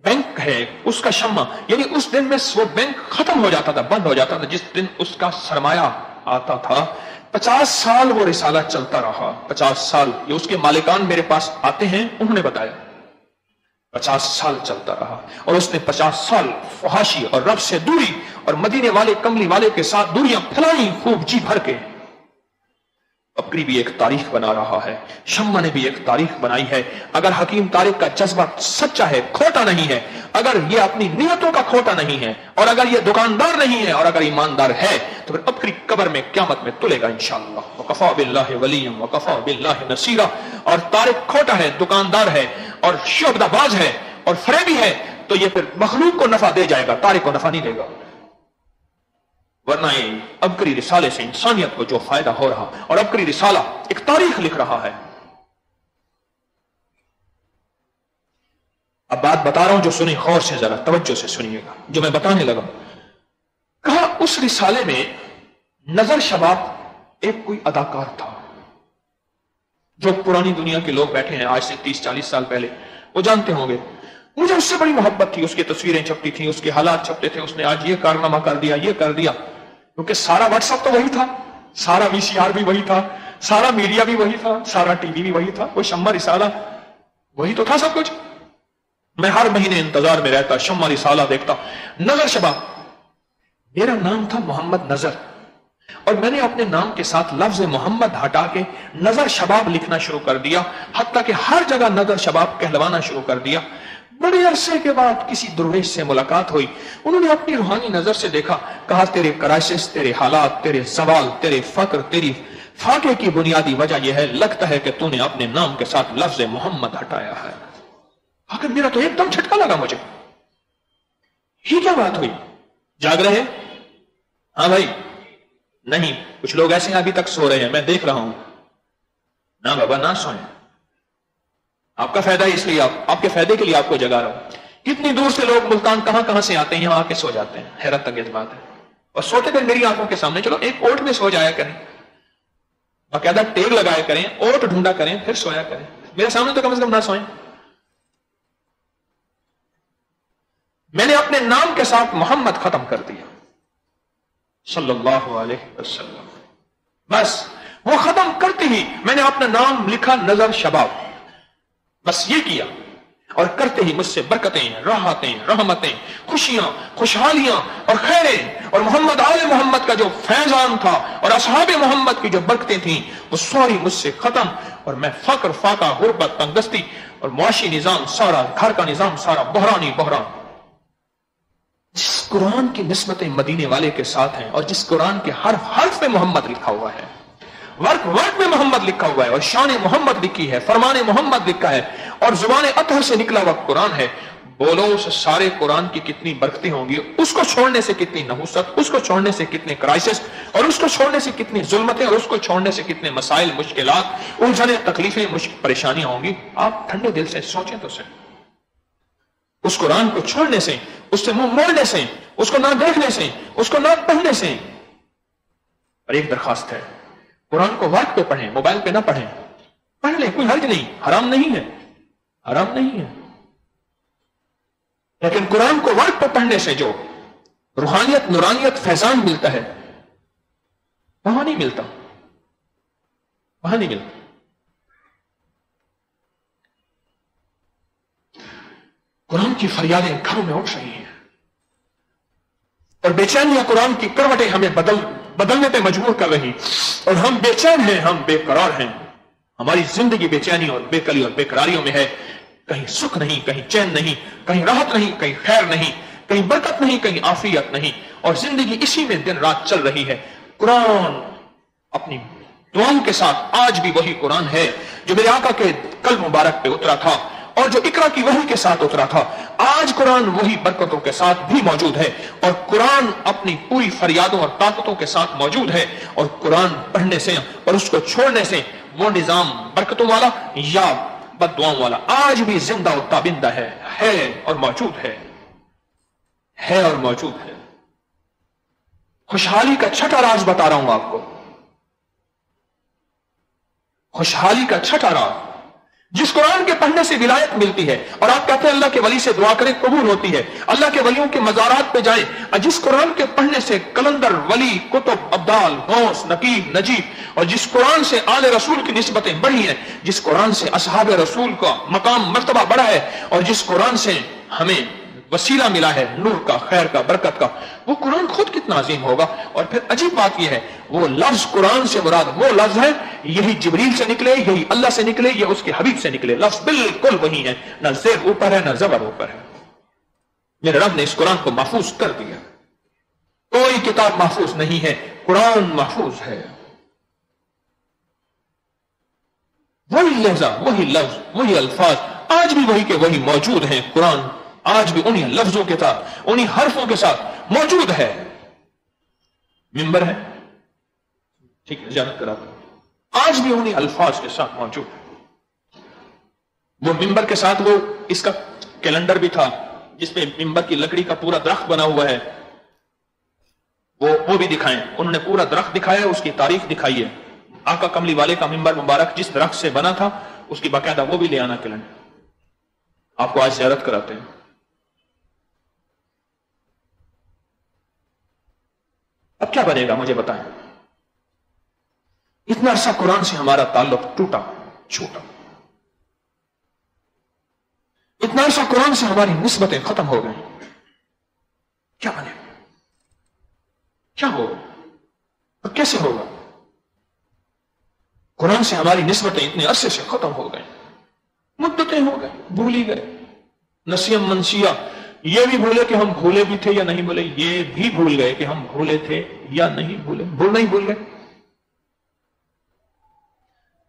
बैंक है उसका शम्मा, यानी उस दिन में वो बैंक खत्म हो जाता था, बंद हो जाता था जिस दिन उसका सरमाया आता था। 50 साल वो रिसाला चलता रहा, 50 साल। ये उसके मालिकान मेरे पास आते हैं, उन्होंने बताया 50 साल चलता रहा। और उसने 50 साल फहाशी और रब से दूरी और मदीने वाले कमली वाले के साथ दूरियां फैलाई खूब जी भर के। बकरी भी एक तारीख बना रहा है, शम्मा ने भी एक तारीख बनाई है। अगर हकीम तारिक का जज्बा सच्चा है, खोटा नहीं है, अगर ये अपनी नियतों का खोटा नहीं है, और अगर ये दुकानदार नहीं है, और अगर ईमानदार है, तो फिर बकरी कब्र में क़यामत में तुलेगा इंशाअल्लाह। वकफ़ा बिल्लाहि वलिय्यन वकफ़ा बिल्लाहि नसीरा। और तारिक खोटा है, दुकानदार है और शोबदाबाज है और फरेबी है, तो ये फिर मखलूक को नफा दे जाएगा, तारिक को नफा नहीं देगा। वरना अबकरी रिसाले से इंसानियत को जो फायदा हो रहा, और अबकरी रिसाला एक तारीख लिख रहा है। अब बात बता रहा हूं जो सुनी, गौर से जरा तवज्जो से सुनिएगा जो मैं बताने लगा। कहा उस रिसाले में नजर शबाब एक कोई अदाकार था, जो पुरानी दुनिया के लोग बैठे हैं आज से 30-40 साल पहले, वो जानते होंगे। मुझे उससे बड़ी मोहब्बत थी, उसकी तस्वीरें छपती थी, उसके हालात छपते थे, उसने आज ये कारनामा कर दिया, ये कर दिया, क्योंकि सारा व्हाट्सएप तो वही था, सारा VCR भी वही था, सारा मीडिया भी वही था, सारा टीवी भी वही था, वो शम्मा रिसाला वही तो था सब कुछ। मैं हर महीने इंतजार में रहता, शम्मा रिसाला देखता। नजर शबाब, मेरा नाम था मोहम्मद नजर, और मैंने अपने नाम के साथ लफ्ज मोहम्मद हटा के नजर शबाब लिखना शुरू कर दिया, हत्ता कि हर जगह नजर शबाब कहलवाना शुरू कर दिया। बड़े अरसे के बाद किसी दुर्वेश से मुलाकात हुई, उन्होंने अपनी रूहानी नजर से देखा, कहा तेरे क्राइसिस, तेरे हालात, तेरे सवाल, तेरे फक्र, तेरी फाके की बुनियादी वजह यह है, लगता है कि तूने अपने नाम के साथ लफ्ज मोहम्मद हटाया है। आखिर मेरा तो एकदम झटका लगा मुझे, ही क्या बात हुई? जाग रहे? हाँ भाई, नहीं, कुछ लोग ऐसे अभी तक सो रहे हैं, मैं देख रहा हूं। ना बाबा ना सोए, आपका फायदा इसलिए, आपके फायदे के लिए आपको जगा रहा हूं। कितनी दूर से लोग मुल्तान कहां से आते हैं, यहां आके सो जाते हैं, हैरत अंगेज बात है। और सोते दिन मेरी आंखों के सामने, चलो एक ओट में सो जाया करें, बाकायदा टेग लगाया करें, ओट ढूंढा करें, फिर सोया करें, मेरे सामने तो कम से कम ना सोएं। मैंने अपने नाम के साथ मोहम्मद खत्म कर दिया सल्लल्लाहु अलैहि वसल्लम। बस वो खत्म करते ही मैंने अपना नाम लिखा नजर शबाब, बस ये किया। اور کرتے ہی مجھ سے برکتیں، راحتیں، رحمتیں، خوشیاں، خوشحالیاں اور خیریں، اور محمد آل محمد کا جو فیضان تھا اور اصحاب محمد کی جو برکتیں تھیں وہ ساری مجھ سے ختم، اور میں فقر، فاقہ، غربت، تنگدستی اور معاشی نظام سارا، گھر کا نظام سارا بحرانی بحران. جس قرآن کی نسبتیں مدینے والے کے ساتھ ہیں، اور جس قرآن کے ہر حرف میں محمد لکھا ہوا ہے، ورق میں محمد لکھا ہوا ہے، اور شان محمد لکھی ہے، فرمان محمد لکھا ہے، اور زبان اطہر سے نکلا ہوا قرآن ہے. بولو اس سارے قرآن کی کتنی برکتیں ہوں گی، اس کو چھوڑنے سے کتنی نحوست، اس کو چھوڑنے سے کتنے کرائسس، اور اس کو چھوڑنے سے کتنی ظلمتیں، اور اس کو چھوڑنے سے کتنے مسائل، مشکلات، الجھنیں، تکلیفیں، پریشانیاں ہوں گی. آپ ٹھنڈے دل سے سوچیں تو صحیح. اس قرآن کو چھوڑنے سے، اس سے منہ موڑنے سے، اس کو نہ دیکھنے سے، اس کو نہ پڑھنے سے. اور ایک درخواست ہے، قرآن کو ورق پہ پڑھیں، موبائل پہ نہ پڑھیں. پڑھ لیں، کوئی حرج نہیں، حرام نہیں ہے، حرام نہیں ہے. لیکن قرآن کو ورق پہ پڑھنے سے جو روحانیت، نورانیت، فیضان ملتا ہے وہاں نہیں ملتا، وہاں نہیں ملتا. قرآن کی فریادیں گھروں میں اٹھ رہی ہیں، اور بے چینیاں قرآن کی کروٹیں ہمیں بدلنے پہ مجبور کر رہی، اور ہم بے چین ہیں، ہم بے قرار ہیں. ہماری زندگی بے چینی اور بے قلی اور بے قراریوں میں ہے. کہیں سکھ نہیں، کہیں چین نہیں، کہیں راحت نہیں، کہیں خیر نہیں، کہیں برکت نہیں، کہیں عافیت نہیں، اور زندگی اسی میں دن رات چل رہی ہے. قرآن اپنی دعاؤں کے ساتھ آج بھی وہی قرآن ہے جو میرے آقا کے قلب مبارک پہ اترا تھا، اور جو اقرا کی وحی کے ساتھ اترا تھا. آج قرآن وہی برکتوں کے ساتھ بھی موجود ہے، اور قرآن اپنی پوری فریادوں اور طاقتوں کے ساتھ موجود ہے. اور قرآن پڑھنے سے اور اس کو چھوڑنے سے وہ نظام برکتوں والا یا بد دعاؤں والا آج بھی زندہ و تابندہ ہے اور موجود ہے اور موجود ہے. خوشحالی کا چھٹا راز بتا رہا ہوں آپ کو، خوشحالی کا چھٹا راز. جس قرآن کے پڑھنے سے ولایت ملتی ہے، اور آپ کہتے ہیں اللہ کے ولی سے دعا کریں قبول ہوتی ہے، اللہ کے ولیوں کے مزارات پہ جائیں. جس قرآن کے پڑھنے سے کلندر، ولی، کتب، ابدال، غوث، نقیب، نجیب، اور جس قرآن سے آل رسول کی نسبتیں بڑھی ہیں، جس قرآن سے اصحاب رسول کا مقام مرتبہ بڑھا ہے، اور جس قرآن سے ہمیں وسیلہ ملا ہے نور کا، خیر کا، برکت کا، وہ قرآن خود کتنا عظیم ہوگا. اور پھر عجیب بات یہ ہے، وہ لفظ قرآن سے مراد وہ لفظ ہے، یہی جبریل سے نکلے، یہی اللہ سے نکلے، یہ اس کے حبیب سے نکلے. لفظ بالکل وہی ہے، نہ زیر اوپر ہے، نہ زبر اوپر ہے. میرے رب نے اس قرآن کو محفوظ کر دیا. کوئی کتاب محفوظ نہیں ہے، قرآن محفوظ ہے. وہی لہجہ، وہی لفظ، وہی الفاظ آج بھی وہی کے وہی موجود ہیں. قرآن آج بھی انہی لفظوں کے ساتھ، انہی حرفوں کے ساتھ موجود ہے. ممبر ہے، ٹھیک ہے، اجازت کرا دو، آج بھی انہی الفاظ کے ساتھ موجود ہے. وہ ممبر کے ساتھ وہ اس کا کیلنڈر بھی تھا جس پہ ممبر کی لکڑی کا پورا درخت بنا ہوا ہے، وہ بھی دکھائیں. انہوں نے پورا درخت دکھایا، اس کی تاریخ دکھائی ہے. آقا کملی والے کا ممبر مبارک جس درخت سے بنا تھا اس کی باقاعدہ وہ بھی لے آنا کیلنڈر. آپ کو آج زیارت کراتے ہیں. اب کیا بنے گا مجھے بتائیں. اتنا عرصہ قرآن سے ہمارا تعلق ٹوٹا چھوٹا، اتنا عرصہ قرآن سے ہماری نسبتیں ختم ہو گئی. کیا بنے گا، کیا ہوگا اور کیسے ہوگا؟ قرآن سے ہماری نسبتیں اتنے عرصے سے ختم ہو گئے، مدتیں ہو گئے، بھول ہی گئے. نسیم منسیہ، یہ بھی بھولے کہ ہم بھولے بھی تھے یا نہیں بھولے، یہ بھی بھول گئے کہ ہم بھولے تھے یا نہیں بھولے. بھولنا ہی بھول گئے.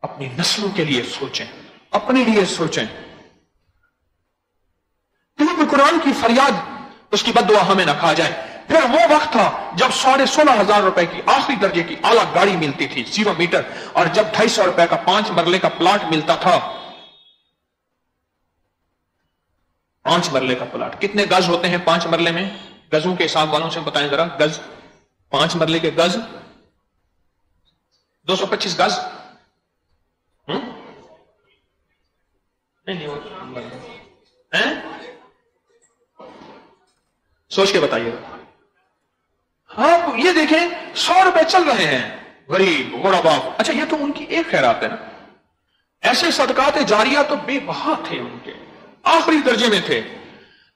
اپنی نسلوں کے لیے سوچیں، اپنے لیے سوچیں. کیونکہ قرآن کی فریاد، اس کی بد دعا ہمیں نہ کھا جائے. پھر وہ وقت تھا جب 16,500 روپے کی آخری درجے کی اعلیٰ گاڑی ملتی تھی 0 میٹر، اور جب 250 روپے کا 5 مرلے کا پلاٹ ملتا تھا. 5 مرلے کا پلاٹ کتنے گز ہوتے ہیں 5 مرلے میں؟ گزوں کے حساب والوں سے بتائیں ذرا. گز 5 مرلے کے گز 225 گز. نہیں سوچ کے بتائیے. آپ یہ دیکھیں 100 روپے چل رہے ہیں غریب غربا. اچھا یہ تو ان کی ایک خیرات ہے نا. ایسے صدقات جاریہ تو بے بہا تھے ان کے. आखिरी दर्जे में थे।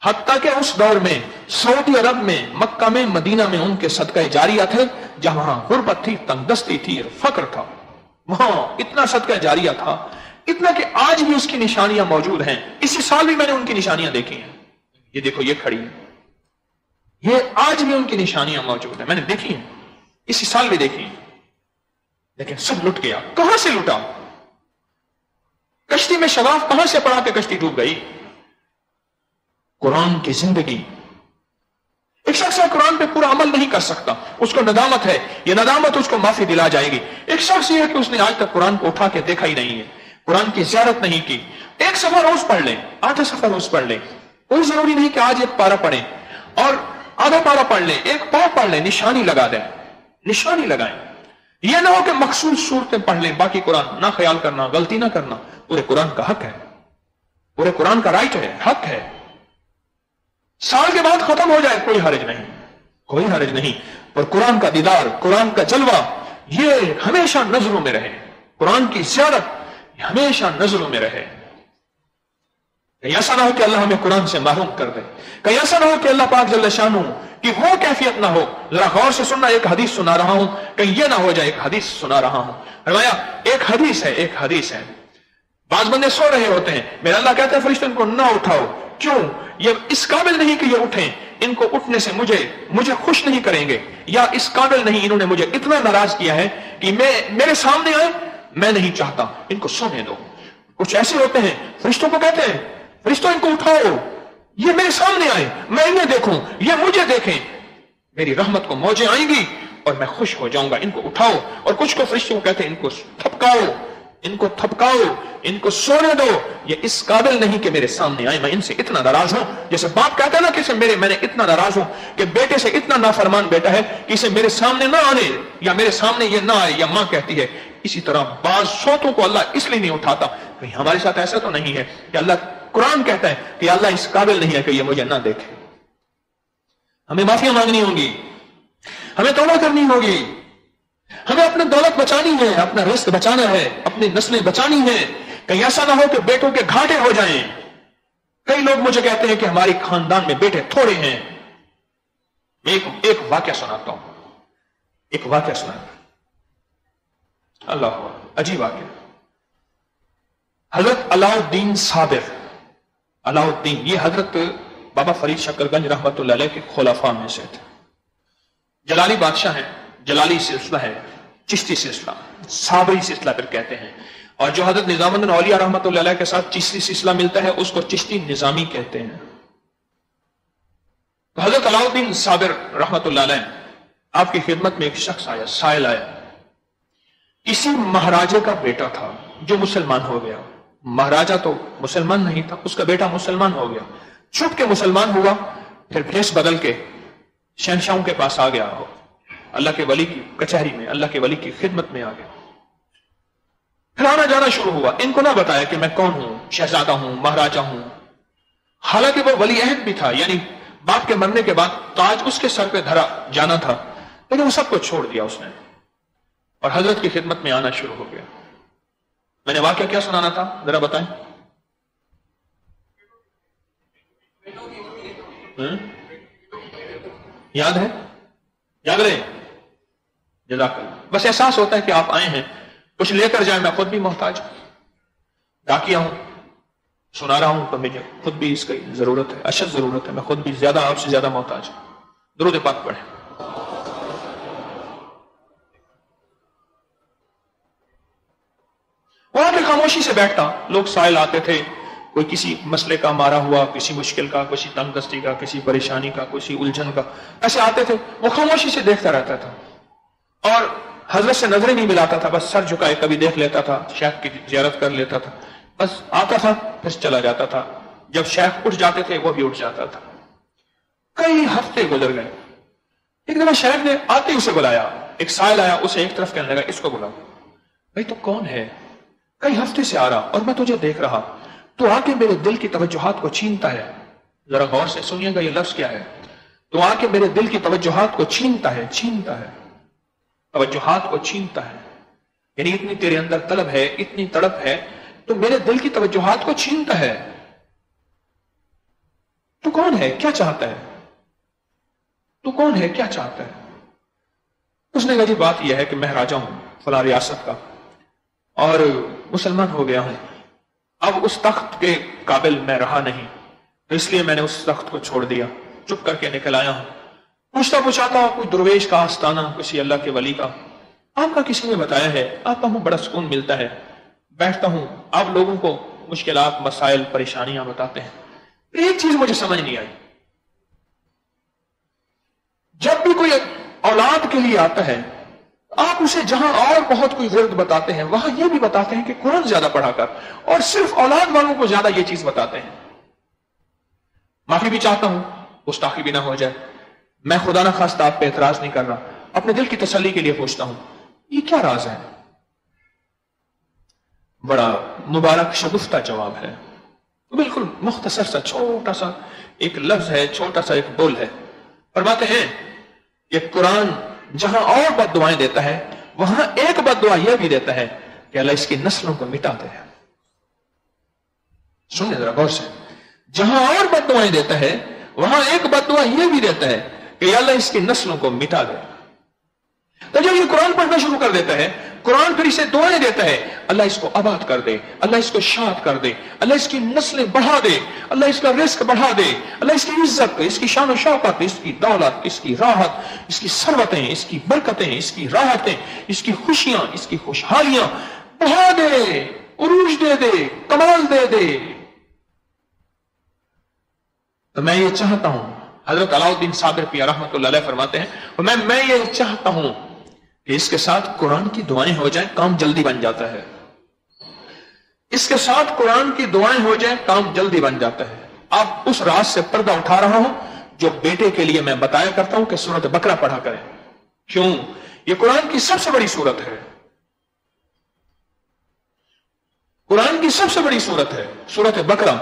हत्ता के उस दौर में सऊदी अरब में, मक्का में, मदीना में उनके सदका जारिया थे। जहां गुर्बत थी, तंगदस्ती थी, फक्र था, वहां इतना सदका जारिया था, इतना कि आज भी उसकी निशानियां मौजूद हैं। इसी साल भी मैंने उनकी निशानियां देखी हैं। ये देखो, ये खड़ी है, ये आज भी उनकी निशानियां मौजूद हैं, मैंने देखी हैं, इसी साल भी देखी हैं। लेकिन सब लुट गया। कहां से लुटा? कश्ती में शराब कहां से पड़ा के कश्ती डूब गई? कुरान की जिंदगी। एक शख्स कुरान पे पूरा अमल नहीं कर सकता, उसको नदामत है, यह नदामत उसको माफी दिला जाएगी। एक शख्स ये है कि उसने आज तक कुरान को उठा के देखा ही नहीं है, कुरान की ज़ियारत नहीं की। एक सफा रोज पढ़ ले, आधा सफा रोज पढ़ ले, कोई जरूरी नहीं कि आज एक पारा पढ़े और आधा पारा पढ़ ले, एक पाव पढ़ ले, निशानी लगा दे, निशानी लगाए। यह ना हो कि मखसूस सूरतें पढ़ ले, बाकी कुरान ना ख्याल करना, गलती ना करना। पूरे कुरान का हक है, पूरे कुरान का राइट है, हक है। साल के बाद खत्म हो जाए, कोई हर्ज नहीं, कोई हर्ज नहीं। पर कुरान का दीदार, कुरान का जलवा, ये हमेशा नजरों में रहे। कुरान की ज़ियारत हमेशा नजरों में रहे। कहीं ऐसा ना हो कि अल्लाह हमें कुरान से महरूम कर दे, कहीं ऐसा ना हो कि अल्लाह पाक जल्ल शानू कि वो कैफियत ना हो। जरा गौर से सुनना, एक हदीस सुना रहा हूं, कहीं ये ना हो जाए एक हदीस सुना रहा हूं। फरमाया, एक हदीस है, एक हदीस है, बाज बंदे सो रहे होते हैं, मेरा अल्लाह कहता है फरिश्ते इनको ना उठाओ। क्यों? ये इस काबिल नहीं कि ये उठें, इनको उठने से मुझे खुश नहीं करेंगे, या इस काबिल नहीं, इन्होंने मुझे इतना नाराज किया है कि मेरे सामने आए, मैं नहीं चाहता, इनको सोने दो। कुछ ऐसे होते हैं, फरिश्तों को कहते हैं, फरिश्तों इनको उठाओ, ये मेरे सामने आए, मैं इन्हें देखूं, ये मुझे देखें, मेरी रहमत को मौजें आएंगी और मैं खुश हो जाऊंगा, इनको उठाओ। और कुछ को फरिश्तों को कहते हैं, इनको थपकाओ, इनको थपकाओ, इनको सोने दो, ये इस काबिल नहीं कि मेरे सामने आए, मैं इनसे इतना नाराज हूं। जैसे बाप कहता है ना कि मैंने इतना नाराज हूं कि बेटे से इतना नाफरमान बेटा है कि इसे मेरे सामने ना आने, या मेरे सामने ये ना आए, या मां कहती है। इसी तरह बाज सोतों को अल्लाह इसलिए नहीं उठाता, कहीं हमारे साथ ऐसा तो नहीं है कि अल्लाह, कुरान कहता है कि अल्लाह इस काबिल नहीं है कि ये मुझे ना देखे। हमें माफिया मांगनी होगी, हमें तौबा करनी होगी, हमें अपनी दौलत बचानी है, अपना रिस्क बचाना है, अपनी नस्लें बचानी है। कहीं ऐसा ना हो कि बेटों के घाटे हो जाएं। कई लोग मुझे कहते हैं कि हमारे खानदान में बेटे थोड़े हैं। एक वाक्य सुनाता हूं, एक वाक्य सुनाता, अल्लाह, अजीब वाक्य। हजरत अलाउद्दीन साबिर, अलाउद्दीन, ये हजरत बाबा फरीद शकरगंज रहमतुल्लाह अलैह के खुलाफा में से थे। जलाली बादशाह है, जलाली सिलसिला है, चिश्ती सिलसिला, साबरी सिलसिला फिर कहते हैं। और जो हजरत निजामुद्दीन औलिया रहमतुल्लाह अलैह के साथ चिश्ती सिलसिला मिलता है, उसको चिश्ती निजामी कहते हैं। तो हजरत अलाउद्दीन साबिर रहमतुल्लाह अलैह, आपकी खिदमत में एक शख्स आया, साइल आया, किसी महाराजे का बेटा था जो मुसलमान हो गया। महाराजा तो मुसलमान नहीं था, उसका बेटा मुसलमान हो गया, छुप के मुसलमान हुआ, फिर भेष बदल के शहनशाहों के पास आ गया, अल्लाह के वली की कचहरी में, अल्लाह के वली की खिदमत में आ गया। फिर आना जाना शुरू हुआ। इनको ना बताया कि मैं कौन हूं, शहजादा हूं, महाराजा हूं। हालांकि वो वली अहद भी था, यानी बाप के मरने के बाद ताज उसके सर पे धरा जाना था, लेकिन वो सब कुछ छोड़ दिया उसने और हजरत की खिदमत में आना शुरू हो गया। मैंने वाकया क्या सुनाना था, जरा बताएं। याद है? याद रहे? जज़ाकल्लाह। बस एहसास होता है कि आप आए हैं, कुछ लेकर जाए। मैं खुद भी मोहताज डाकिया हूं, सुना रहा हूं, तो मुझे खुद भी इसकी जरूरत है, अशद जरूरत है। मैं खुद भी ज्यादा, आपसे ज्यादा मोहताज। दुरूद पाक पढ़े। वहां पे खामोशी से बैठता, लोग साइल आते थे, कोई किसी मसले का मारा हुआ, किसी मुश्किल का, किसी तंगदस्ती का, किसी परेशानी का, किसी उलझन का, ऐसे आते थे। वो खामोशी से देखता रहता था और हजरत से नजरें नहीं मिलाता था, बस सर झुकाए कभी देख लेता था, शेख की जियारत कर लेता था, बस आता था फिर चला जाता था। जब शेख उठ जाते थे वो भी उठ जाता था। कई हफ्ते गुजर गए। एक दफा शेख ने आते ही उसे बुलाया, एक साइल आया, उसे एक तरफ कहने लगा, इसको बुलाओ। भाई तो कौन है? कई हफ्ते से आ रहा और मैं तुझे देख रहा, तो आके मेरे दिल की तवज्जुहात को छीनता है। जरा गौर से सुनिएगा ये लफ्ज क्या है। तो आके मेरे दिल की तवज्जुहात को छीनता है, छीनता है, तवज्जुहात को छीनता है। यानी इतनी तेरे अंदर तलब है, इतनी तड़प है, तो मेरे दिल की तवज्जुहात को छीनता है। तू कौन है, क्या चाहता है, तू कौन है, क्या चाहता है? उसने कहा जी बात यह है कि मैं राजा हूं फला रियासत का और मुसलमान हो गया हूं, अब उस तख्त के काबिल मैं रहा नहीं, तो इसलिए मैंने उस तख्त को छोड़ दिया, चुप करके निकल आया हूं। पूछता पूछाता कोई दुर्वेश का आस्ताना, किसी अल्लाह के वली का, आपका किसी ने बताया है, आता हूं बड़ा सुकून मिलता है, बैठता हूं, आप लोगों को मुश्किलात, मसाइल, परेशानियां बताते हैं। एक चीज मुझे समझ नहीं आई, जब भी कोई औलाद के लिए आता है आप उसे जहां और बहुत कोई विर्द बताते हैं वहां यह भी बताते हैं कि कुरान ज्यादा पढ़ा कर, और सिर्फ औलाद वालों को ज्यादा यह चीज बताते हैं। माफी भी चाहता हूं, गुस्ताखी भी ना हो जाए, मैं खुदा ना खास्ता आप पे एतराज नहीं कर रहा, अपने दिल की तसल्ली के लिए पूछता हूं ये क्या राज है? बड़ा मुबारक शगुफ्ता जवाब है, बिल्कुल मुख्तसर सा छोटा सा एक लफ्ज है, छोटा सा एक बोल है। फरमाते हैं ये कुरान जहां और बद्दुआएं देता है वहां एक बद्दुआ यह भी देता है कि अल्लाह इसकी नस्लों को मिटा दे। सुनिए जरा गौर से, जहां और बद्दुआएं देता है वहां एक बद्दुआ यह भी देता है कि अल्लाह इसकी नस्लों को मिटा दे। तो जब ये कुरान पढ़ना शुरू कर देता है, कुरान फिर इसे दुआएं देता है, अल्लाह इसको आबाद कर दे, अल्लाह इसको शाद कर दे, अल्लाह इसकी नस्लें बढ़ा दे, अल्लाह इसका रिस्क बढ़ा दे, अल्लाह इसकी इज्जत, इसकी शान शौकत, इसकी दौलत, इसकी राहत, इसकी सरवतें, इसकी बरकतें, इसकी राहतें, इसकी खुशियां, इसकी खुशहालियां बढ़ा दे, उरूज दे दे, कमाल दे दे। तो मैं ये चाहता हूं, हजरत अलाउद्दीन साबिर पिया रहमतुल्लाह अलैह फरमाते हैं, मैं ये चाहता हूं कि इसके साथ कुरान की दुआएं हो जाए, काम जल्दी बन जाता है। इसके साथ कुरान की दुआएं हो जाए, काम जल्दी बन जाता है। अब उस राज से पर्दा उठा रहा हूं जो बेटे के लिए मैं बताया करता हूं कि सूरत बकरा पढ़ा करें। क्यों? ये कुरान की सबसे बड़ी सूरत है, कुरान की सबसे बड़ी सूरत है सूरत बकरा,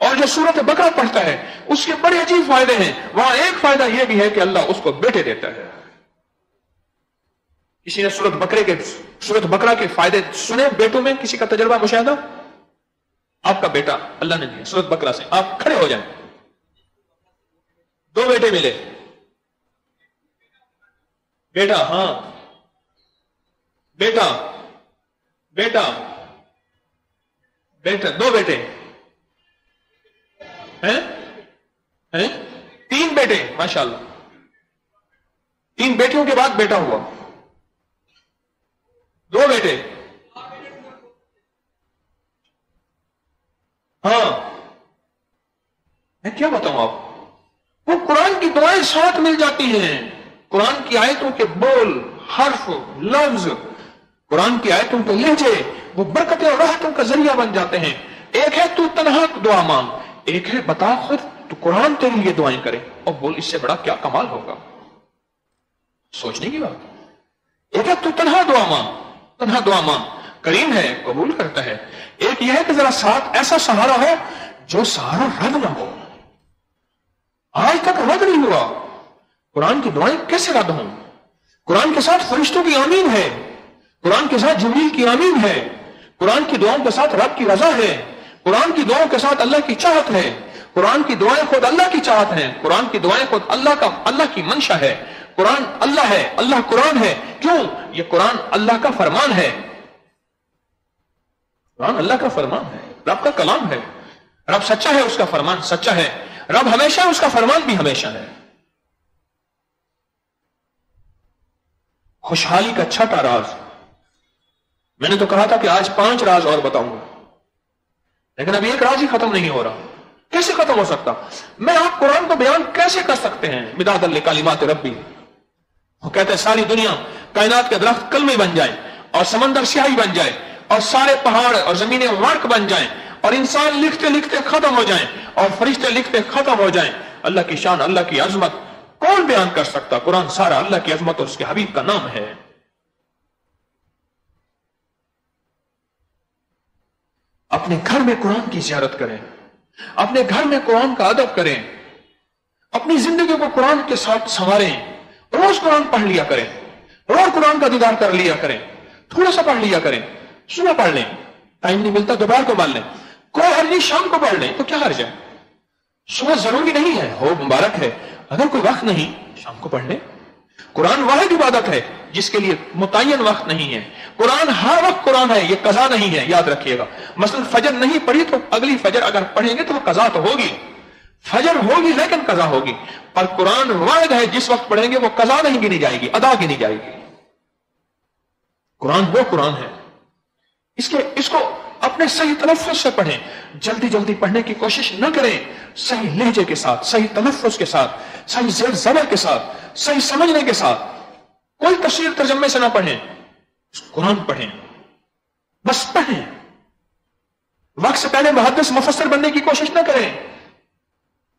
और जो सूरत बकरा पढ़ता है उसके बड़े अजीब फायदे हैं। वहां एक फायदा यह भी है कि अल्लाह उसको बेटे देता है। किसी ने सूरत बकरा के फायदे सुने बेटों में? किसी का तजर्बा मुशाहिदा? आपका बेटा अल्लाह ने दिया सूरत बकरा से, आप खड़े हो जाएं, 2 बेटे मिले, बेटा, हां बेटा बेटा बेटा, 2 बेटे हैं 3 बेटे, माशाल्लाह, 3 बेटियों के बाद बेटा हुआ, 2 बेटे, हाँ, मैं क्या बताऊं आपको, वो कुरान की दुआएं साथ मिल जाती हैं, कुरान की आयतों के बोल, हर्फ, लफ्ज, कुरान की आयतों के लहजे वो बरकतें और राहतों का जरिया बन जाते हैं। एक है तू तन्हा दुआ मांग, एक है बता खुद तो कुरान तेरे लिए दुआएं करे, और बोल इससे बड़ा क्या कमाल होगा, सोचने की बात। एक है तू तन्हा दुआ मांग, करीम है, कबूल करता है। एक यह है कि जरा साथ ऐसा सहारा हो जो सहारा रद्द ना हो, आज तक रद्द नहीं हुआ। कुरान की दुआएं कैसे रद्द हों? कुरान के साथ फरिश्तों की आमीन है, कुरान के साथ जिब्रील की आमीन है, कुरान की दुआओं के साथ रब की रजा है, कुरान की दुआओं के साथ अल्लाह की चाहत है, कुरान की दुआएं खुद अल्लाह की चाहत है, कुरान की दुआएं खुद अल्लाह की मंशा है। कुरान अल्लाह है, अल्लाह कुरान है। क्यों? ये कुरान अल्लाह का फरमान है, कुरान अल्लाह का फरमान है, रब का कलाम है। रब सच्चा है, उसका फरमान सच्चा है, रब हमेशा, उसका फरमान भी हमेशा है। खुशहाली का छठा राज, मैंने तो कहा था कि आज 5 राज और बताऊंगा, लेकिन अभी एक राज ही खत्म नहीं हो रहा। कैसे खत्म हो सकता? मैं आप कुरान को बयान कैसे कर सकते हैं? मिदादल लिकालिमात रब्बी, वो कहते हैं सारी दुनिया, कायनात के दरख्त कलमे बन जाए, और समंदर स्याही बन जाए, और सारे पहाड़ और जमीनें वर्क बन जाएं, और इंसान लिखते लिखते खत्म हो जाएं, और फरिश्ते लिखते खत्म हो जाएं। अल्लाह की शान, अल्लाह की अजमत कौन बयान कर सकता? कुरान सारा अल्लाह की अजमत और उसके हबीब का नाम है। अपने घर में कुरान की ज़ियारत करें, अपने घर में कुरान का अदब करें, अपनी जिंदगी को कुरान के साथ संवारें, रोज कुरान पढ़ लिया करें, रोज कुरान का दीदार कर लिया करें, थोड़ा सा पढ़ लिया करें, सुबह पढ़ लें, टाइम नहीं मिलता दोपहर को पढ़ लें, कोई हर्ज नहीं शाम को पढ़ लें, तो क्या हर्ज है? صبح ضروری نہیں ہے، ہو مبارک ہے، اگر کوئی وقت نہیں شام کو پڑھ لیں۔ قرآن واحد عبادت ہے جس کے لیے متعین وقت نہیں ہے۔ قرآن ہر وقت قرآن ہے، یہ قضا نہیں ہے، یاد رکھیے گا۔ مثلا فجر نہیں پڑھی تو اگلی فجر اگر پڑھیں گے تو وہ قضا تو ہوگی، فجر ہوگی لیکن قضا ہوگی۔ پر قرآن واحد ہے، جس وقت پڑھیں گے وہ قضا نہیں گنی جائے گی، ادا گنی جائے گی۔ قرآن وہ قرآن ہے، اس کو اپنے صحیح تلفظ سے پڑھیں، جلدی جلدی پڑھنے کی کوشش نہ کریں، صحیح لہجے کے ساتھ، صحیح تلفظ کے ساتھ، صحیح زیر زبر کے ساتھ، صحیح سمجھنے کے ساتھ۔ کوئی تفسیر ترجمے سے نہ پڑھیں، قرآن پڑھیں، بس پڑھیں۔ وقت سے پہلے محدث مفسر بننے کی کوشش نہ کریں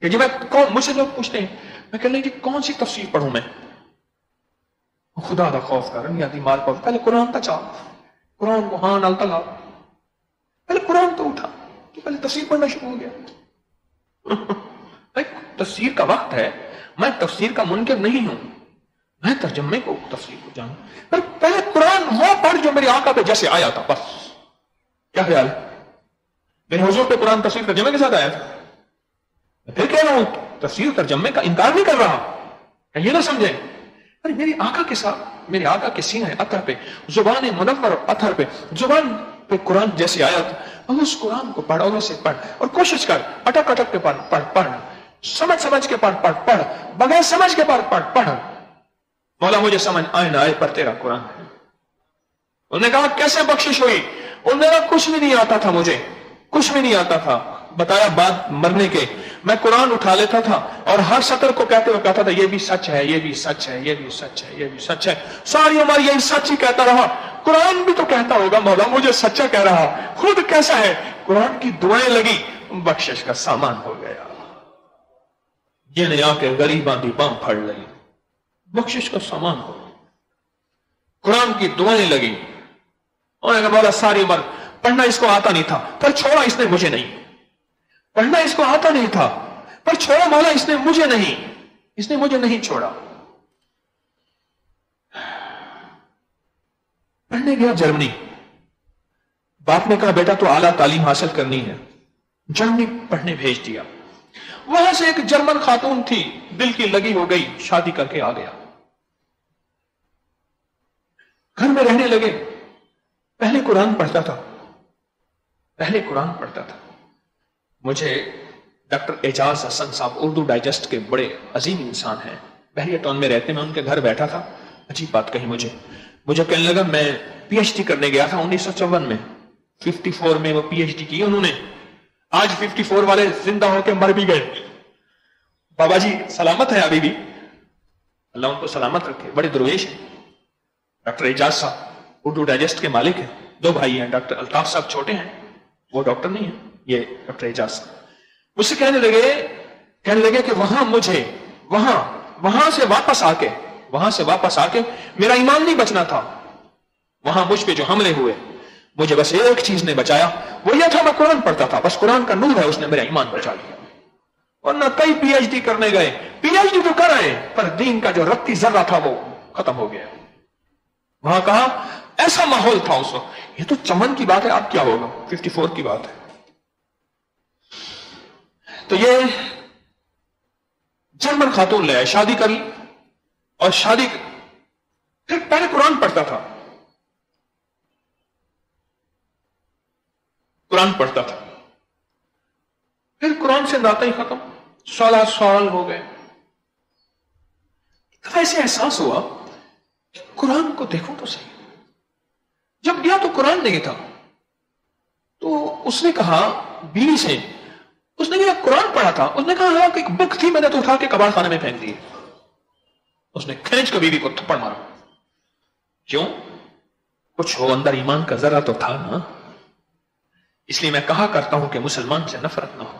کہ جی مجھ سے لوگ پوچھتے ہیں، میں کہہ لیں جی کون سی تفسیر پڑھوں میں؟ خدا دا خوف کر یادی مال پر پہلے قرآن تا چاہ، قرآن کو ہاں نال تلا، پہلے قرآن تو اٹھا، تو پہلے تفسیر پڑھنا شروع ہو گیا۔ تفسیر کا وقت ہے، میں تفسیر کا منکر نہیں ہوں، میں ترجمے کو تفسیر کو جانوں، پر پہلے قرآن وہ پڑھ جو میرے آقا پہ جیسے آیا تھا، بس۔ کیا خیال ہے؟ میرے حضور پہ قرآن تفسیر ترجمے کے ساتھ آیا تھا؟ میں پھر کہہ رہا ہوں تفسیر ترجمے کا انکار نہیں کر رہا، یہ نہ سمجھیں، ارے میرے آقا کے ساتھ، میرے آقا کے سینے اطہر پہ، زبان منور اطہر پہ، زبان پہ قرآن جیسے آیا تھا، اور اس قرآن کو پڑھ اور اسے پڑھ اور کوشش کر، اٹک اٹک کے پڑھ، سمجھ کے پڑھ، بغیر سمجھ کے پڑھ۔ مولا مجھے سمجھ آئے نہ آئے پر تیرا قرآن ہے۔ انہوں نے کہا کیسے بخشش ہوئی؟ انہوں نے کہا کچھ بھی نہیں آتا تھا، مجھے کچھ بھی نہیں آتا تھا۔ بتایا بعد مرنے کے، میں قرآن اٹھا لیتا تھا اور ہر سطر کو کہتے ہوئے کہتا تھا یہ بھی سچ ہے، یہ بھی سچ ہے، یہ بھی سچ ہے، یہ بھی سچ ہے۔ ساری عمر یہی سچ ہی کہتا رہا۔ قرآن بھی تو کہتا ہوگا مولا مجھے سچا کہہ رہا، خود کیسا ہے؟ قرآن کی دعائیں لگی، بخشش کا سامان ہو گیا۔ جن آ کے غریباں دی باں پھڑ لگی، بخشش کا سامان ہو گیا۔ قرآن کی دعائیں لگی، انہوں نے کہا مولا ساری عمر پڑھنا اس کو آتا نہیں تھا، پر چھوڑا اس نے مجھے نہیں، پڑھنا اس کو آتا نہیں تھا پر چھوڑا مولا اس نے مجھے نہیں چھوڑا۔ پڑھنے گیا جرمنی، باپ نے کہا بیٹا تو اعلیٰ تعلیم حاصل کرنی ہے، جرمنی پڑھنے بھیج دیا۔ وہاں سے ایک جرمن خاتون تھی، دل کی لگی ہو گئی، شادی کر کے آ گیا، گھر میں رہنے لگے۔ پہلے قرآن پڑھتا تھا، مجھے ڈاکٹر اعجاز حسن صاحب اردو ڈائجسٹ کے بڑے عظیم انسان ہیں، بحریہ ٹاؤن میں رہتے، میں ان کے گھر بیٹھا تھا، عجیب بات کہی مجھے کہنے لگا میں پی ایچ ڈی کرنے گیا تھا 1954 میں، 54 میں وہ پی ایچ ڈی کی انہوں نے، آج 54 والے زندہ ہو کے مر بھی گئے، بابا جی سلامت ہے ابھی بھی، اللہ ان کو سلامت رکھے، بڑے درویش ہیں۔ ڈاکٹر اعجاز صاحب اردو ڈائجسٹ کے مالک ہیں، دو بھائی ہیں، ڈاکٹر الطاف صاحب چھوٹے ہیں، وہ ڈاکٹر نہیں ہیں، یہ ڈاکٹر اعجاز صاحب مجھ سے کہنے لگے کہ وہاں سے واپس آ کے میرا ایمان نہیں بچنا تھا، وہاں مجھ پہ جو حملے ہوئے مجھے بس ایک چیز نے بچایا، وہ یہ تھا میں قرآن پڑھتا تھا، بس قرآن کا نور ہے اس نے میرا ایمان بچا لیا۔ ورنہ کئی پی ایچ ڈی کرنے گئے، پی ایچ ڈی تو کر رہے پر دین کا جو رتی ذرہ تھا وہ ختم ہو گیا۔ وہاں کہا ایسا ماحول تھا اس وقت، یہ تو چمن کی بات ہے، اب کیا ہوگا، 54 کی بات ہے۔ تو یہ جرمن خاتون لے آئے، شادی کری، اور پھر پہلے قرآن پڑھتا تھا، پھر قرآن سے ناطہ ہی ختم، 16 سال ہو گئے۔ ایسے احساس ہوا کہ قرآن کو دیکھو تو صحیح، جب گیا تو قرآن نہیں تھا، تو اس نے کہا بیوی سے، اس نے کہا قرآن پڑھا تھا، اس نے کہا ہاں ایک بک تھی میں نے تو اٹھا کے کباڑ خانے میں پھینک دی۔ اس نے کھینچ کر بیوی کو تھپڑ مارا۔ کیوں؟ کچھ ہو اندر ایمان کا ذرہ تو تھا نا۔ اس لیے میں کہا کرتا ہوں کہ مسلمان سے نفرت نہ ہو،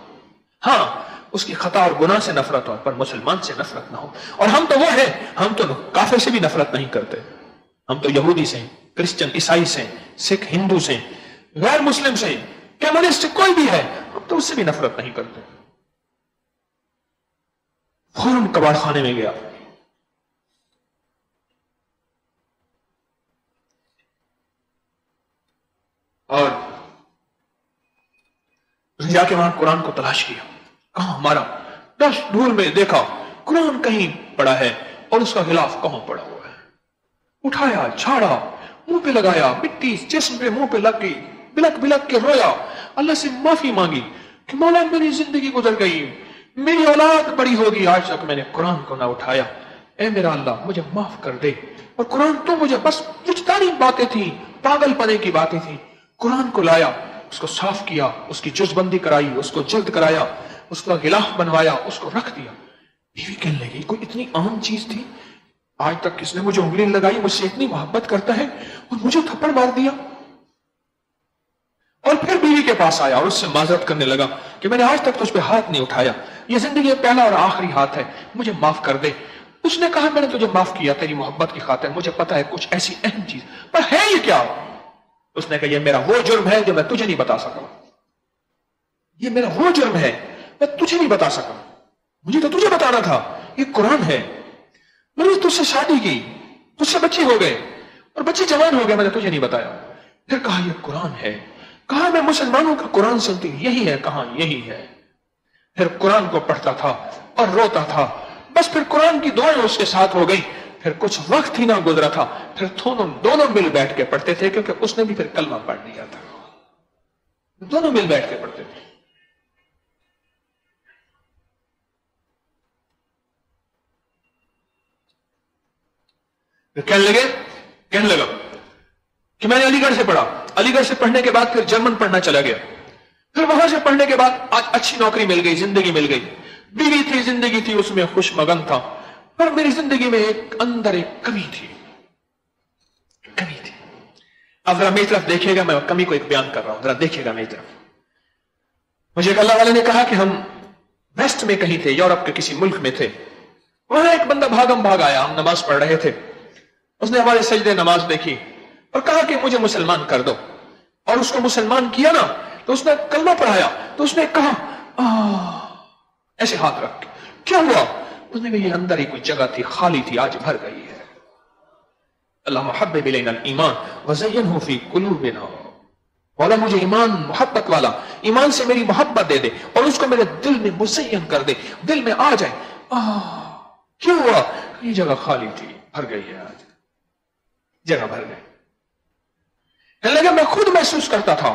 ہاں اس کی خطا اور گناہ سے نفرت ہو، پر مسلمان سے نفرت نہ ہو۔ اور ہم تو وہ ہیں، ہم تو کافر سے بھی نفرت نہیں کرتے، ہم تو یہودی سے، کرسچن، عیسائی سے، سکھ، ہندو سے، غیر مسلم سے، کمیونسٹ کوئی بھی ہے، ہم تو اس سے بھی نفرت نہیں کرتے۔ فوراً کباڑ خانے میں گیا، اور جا کے وہاں قرآن کو تلاش کیا، کہاں ہمارا डस्ट धूल में देखा कुरान कहीं पड़ा है और उसका खिलाफ कहां पड़ा हुआ है। उठाया, झाड़ा, मुंह पे लगाया, मिट्टी जिस्म पे मुंह पे लग गई, बिलक बिलक के रोया, अल्लाह से माफी मांगी कि मौला मेरी जिंदगी गुजर गई, मेरी औलाद बड़ी होगी, आज तक मैंने कुरान को ना उठाया, ए मेरा अल्लाह मुझे माफ कर दे। और कुरान तो मुझे बस विजदानी बातें थी, पागलपने की बातें थी। कुरान को लाया, उसको साफ किया, उसकी जुज़बंदी कराई, उसको जल्द कराया, उसका गिलाफ बनवाया, उसको रख दिया। बीवी कहने लगी कोई इतनी आम चीज थी, आज तक किसने मुझे उंगली लगाई, मुझसे इतनी मोहब्बत करता है और मुझे थप्पड़ मार दिया। और फिर बीवी के पास आया और उससे माजरत करने लगा कि मैंने आज तक तुझ पे हाथ नहीं उठाया, ये जिंदगी का पहला और आखिरी हाथ है, मुझे माफ कर दे। उसने कहा मैंने तुझे माफ किया तेरी मोहब्बत की खातिर, मुझे पता है कुछ ऐसी अहम चीज, पर है ये क्या? उसने कहा ये मेरा वो जुर्म है जो मैं तुझे नहीं बता सका, ये मेरा वो जुर्म है मैं तुझे नहीं बता सका, मुझे तो तुझे बताना था, ये कुरान है, मैंने तुझसे शादी की, तुझसे बच्चे हो गए और बच्चे जवान हो गए, मैंने तुझे नहीं बताया। फिर कहा ये कुरान है, कहा मैं मुसलमानों का कुरान सुनती, यही है, कहा यही है। फिर कुरान को पढ़ता था और रोता था, बस फिर कुरान की दुआएं उसके साथ हो गई। फिर कुछ वक्त ही ना गुजरा था, फिर दोनों मिल बैठ के पढ़ते थे, क्योंकि उसने भी फिर कलमा पढ़ लिया था, दोनों मिल बैठ के पढ़ते थे। कहने लगा कि मैंने अलीगढ़ से पढ़ा, अलीगढ़ से पढ़ने के बाद फिर जर्मन पढ़ना चला गया, फिर वहां से पढ़ने के बाद आज अच्छी नौकरी मिल गई, जिंदगी मिल गई, बीवी थी, जिंदगी थी, उसमें खुश मगन था, पर मेरी जिंदगी में अंदर एक कमी थी। अब जरा मेरी तरफ देखिएगा, मैं कमी को एक बयान कर रहा हूं, जरा देखिएगा मेरी तरफ। मुझे अल्लाह वाले ने कहा कि हम वेस्ट में कहीं थे, यूरोप के किसी मुल्क में थे, वहां एक बंदा भागम भाग आया, हम नमाज पढ़ रहे थे, उसने हमारे सजदे नमाज देखी और कहा कि मुझे मुसलमान कर दो, और उसको मुसलमान किया ना, तो उसने कलमा पढ़ाया, तो उसने कहा ऐसे हाथ रख के, क्या हुआ? उसने कहा ये अंदर ही कोई जगह थी, खाली थी, आज भर गई है। अल्लाह हब्बिब इलैना ईमान वज़य्यिनहु फी कुलूबिना, मौला मुझे ईमान, मोहब्बत वाला ईमान से मेरी मोहब्बत दे दे और उसको मेरे दिल में मुज़य्यन कर दे, दिल में आ जाए। क्यों हुआ? ये जगह खाली थी, भर गई है, आज जगह भर गई। कहने लगा मैं खुद महसूस करता था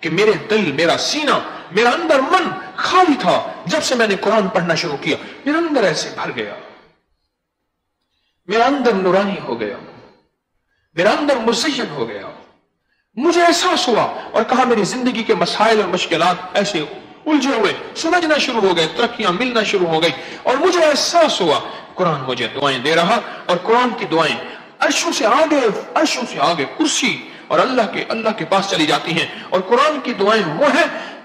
कि मेरे दिल, मेरा सीना, मेरा अंदर मन खाली था, जब से मैंने कुरान पढ़ना शुरू किया, मेरा अंदर ऐसे भर गया, मेरा अंदर नूरानी हो गया, मेरा अंदर मुज़य्यन हो गया। मुझे एहसास हुआ और कहा मेरी जिंदगी के मसाइल और मुश्किलात ऐसे उलझे हुए समझना शुरू हो गए, तरक्कियां मिलना शुरू हो गई, और मुझे एहसास हुआ कुरान मुझे दुआएं दे रहा, और कुरान की दुआएं अर्शों से आगे कुर्सी और अल्लाह के पास चली जाती हैं। और कुरान की दुआएं वो है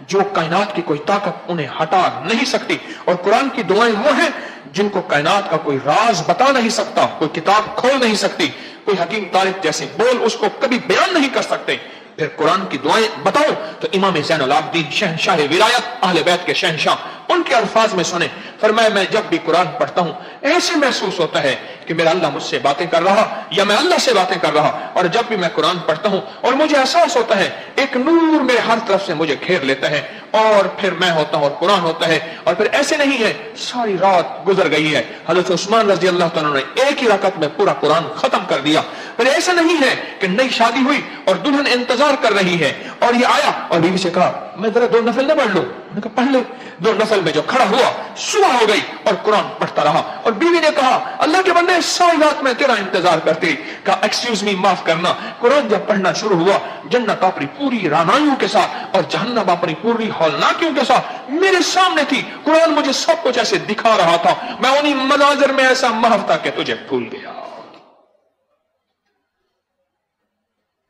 जो कायनात की कोई ताकत उन्हें हटा नहीं सकती, और कुरान की दुआएं वो है जिनको कायनात का कोई राज बता नहीं सकता, कोई किताब खोल नहीं सकती, कोई हकीम तारिक जैसे बोल उसको कभी बयान नहीं कर सकते। फिर कुरान की दुआएं बताओ तो इमाम ज़ैनुल आबिदीन शहंशाह विलायत अहले बैत के शहंशाह, उनके अल्फाज में सुने, फरमाया मैं जब भी कुरान पढ़ता हूं ऐसे महसूस होता है कि मेरा अल्लाह मुझसे बातें कर रहा या मैं अल्लाह से बातें कर रहा। और जब भी मैं कुरान पढ़ता हूं और मुझे एहसास होता है एक नूर मेरे हर तरफ से मुझे घेर लेता है, और फिर मैं होता हूं और कुरान होता है, और फिर ऐसे नहीं है सारी रात गुजर गई है, हज़रत उस्मान रज़ी अल्लाह तआला ने एक ही रकत में पूरा कुरान खत्म कर दिया। फिर ऐसा नहीं है कि नई शादी हुई और दुल्हन इंतजार कर रही है और ये आया और बीवी से कहा मैं जरा 2 नफल न पढ़ लूं, मैंने कहा पढ़ ले। 2 नफल में जो खड़ा हुआ सुबह हो गई और कुरान पढ़ता रहा, और बीवी ने कहा अल्लाह के बंदे सारी रात में तेरा इंतजार करती। कहा एक्सक्यूज मी, माफ करना, कुरान जब पढ़ना शुरू हुआ जन्नत अपनी पूरी रानाइयों के साथ और जहन्नम अपनी पूरी हौलनाकियों के साथ मेरे सामने थी, कुरान मुझे सब कुछ ऐसे दिखा रहा था, मैं उन्हीं मनाजर में ऐसा महव था कि तुझे भूल गया,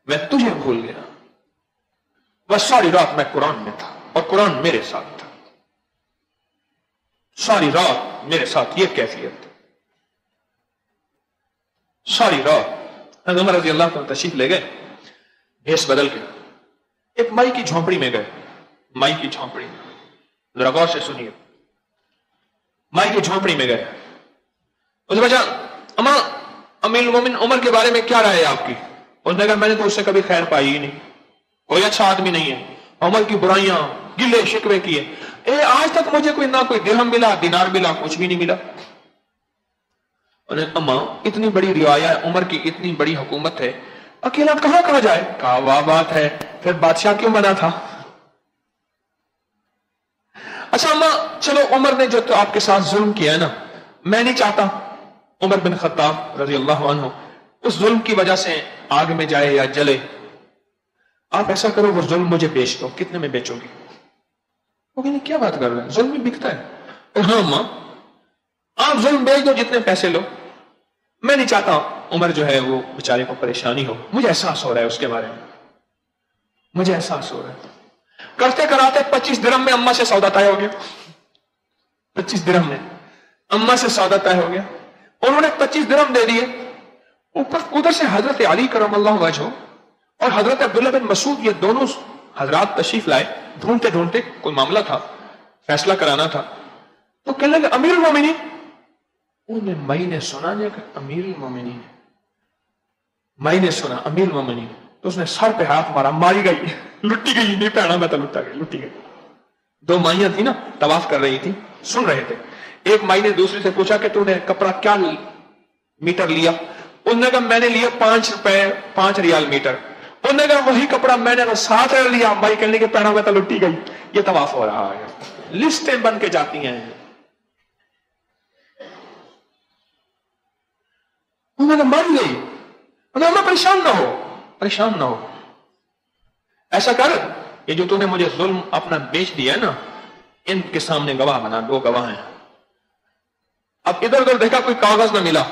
मैं तुझे भूल गया। बस सारी रात मैं कुरान में था और कुरान मेरे साथ था, सारी रात मेरे साथ ये कैफियत थी। सारी रात उमर रज़ी अल्लाह तआला तशरीफ ले गए, भेष बदल के एक माई की झोंपड़ी में गए। माई की झोंपड़ी में, जरा गौर से सुनिए, माई की झोंपड़ी में गए। उसने पूछा अम्मा अमीरुल मोमिन उमर के बारे में क्या राय है आपकी? उसने कहा मैंने तो उससे कभी खैर पाई ही नहीं, कोई अच्छा आदमी नहीं है, उमर की बुराइयां गिले शिकवे किए। आज तक मुझे कोई ना कोई दिरहम मिला, दिनार मिला, कुछ भी नहीं मिला। अम्मा इतनी बड़ी रिवाया है, उमर की इतनी बड़ी हुकूमत है, अकेला कहां जाए? कहा वाह बात है, फिर बादशाह क्यों बना था? अच्छा अम्मा चलो, उमर ने जो तो आपके साथ जुल्म किया है ना, मैं नहीं चाहता उमर बिन खत्ताब रजी अल्लाह अन्हु उस जुल्म की वजह से आग में जाए या जले। आप ऐसा करो, वो जुल्म मुझे बेच दो। कितने में बेचोगी? वो कहने क्या बात कर रहे हैं, जुल्म भी बिकता है? हाँ अम्मा, आप जुल्म बेच दो, जितने पैसे लो। मैं नहीं चाहता उमर जो है वो बेचारे को परेशानी हो। मुझे एहसास हो रहा है उसके बारे में, मुझे एहसास हो रहा है। करते कराते 25 दिरहम में अम्मा से सौदा तय हो गया। 25 दिरहम में अम्मा से सौदा तय हो गया। उन्होंने 25 दिरहम दे दिए। ऊपर उधर से हजरत अली करमल्लाहु वजहू और हजरत अब्दुल्ला बिन मसूद, ये दोनों हजरात तशरीफ लाए। ढूंढते ढूंढते कोई मामला था, फैसला कराना था। तो कहने लगे अमीरुल मोमिनीन। उन्हें मई ने सुना नहीं कि अमीरुल मोमिनीन, मई ने सुना अमीरुल मोमिनीन, तो उसने सर पे हाथ मारा, मारी गई, लुट्टी गई, नहीं पहना मैं तो लुटा गई, लुटी गई। दो माइयां थी ना, तवाफ कर रही थी, सुन रहे थे। एक माई ने दूसरे से पूछा कि तूने कपड़ा क्या मीटर लिया? उन्होंने कहा मैंने लिया 5 रुपए 5 रियाल मीटर। उन्होंने कहा वही कपड़ा मैंने 7 लिया। माई कहने के पहना मैं तो लुटी गई। ये तवाफ हो रहा है, लिस्टें बन के जाती हैं। उन्होंने मर गई। उन्होंने परेशान ना हो, परेशान ना हो, ऐसा कर, ये जो तूने मुझे जुल्म अपना बेच दिया है ना, इनके सामने गवाह बना। 2 गवाह हैं। अब इधर उधर देखा, कोई कागज ना मिला।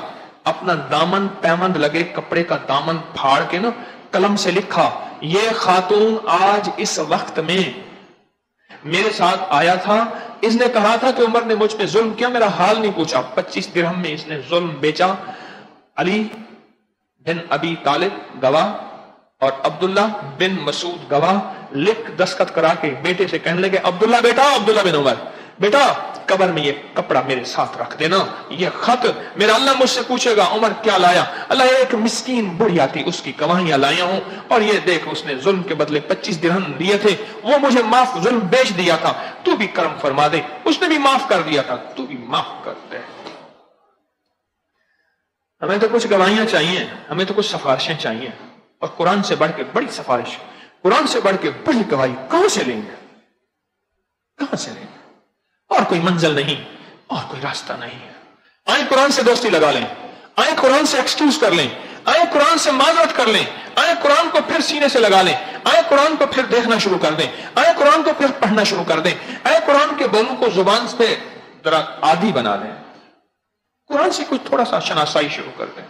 अपना दामन पैमंद लगे कपड़े का दामन फाड़ के ना कलम से लिखा, ये खातून आज इस वक्त में मेरे साथ आया था, इसने कहा था कि उमर ने मुझ पे जुल्म किया, मेरा हाल नहीं पूछा। 25 दिरहम में इसने जुल्म बेचा। अली बिन अबी तालिब गवाह और अब्दुल्ला बिन मसूद गवाह। लिख दस्तखत करा के बेटे से कहने लगे, अब्दुल्ला बेटा, अब्दुल्ला बिन उमर बेटा, कब्र में ये कपड़ा मेरे साथ रख देना, ये खत मेरा अल्लाह मुझसे पूछेगा उमर क्या लाया। अल्लाह एक मिस्कीन बुढ़िया थी, उसकी गवाहियां लाया हूं, और ये देख उसने जुल्म के बदले 25 दिरहम दिए थे, वो मुझे माफ जुल्म बेच दिया था, तू भी करम फरमा दे। उसने भी माफ कर दिया था, तू भी माफ कर दे। हमें तो कुछ गवाहियां चाहिए, हमें तो कुछ सिफारिशें चाहिए, और कुरान से बढ़ के बड़ी सिफारिश, कुरान से बढ़ के बड़ी गवाही कहां से लेंगे? कहां से लेंगे? और कोई मंजिल नहीं, और कोई रास्ता नहीं है। आए कुरान से दोस्ती लगा लें, आए कुरान से एक्सक्यूज कर लें, आए कुरान से माजरत कर लें, आए कुरान को फिर सीने से लगा लें, आए कुरान को फिर देखना शुरू कर दें, आए कुरान को फिर पढ़ना शुरू कर दें, आए कुरान के बोलों को जुबान पे जरा आदी बना लें, कुरान से कुछ थोड़ा सा शनासाई शुरू कर दें।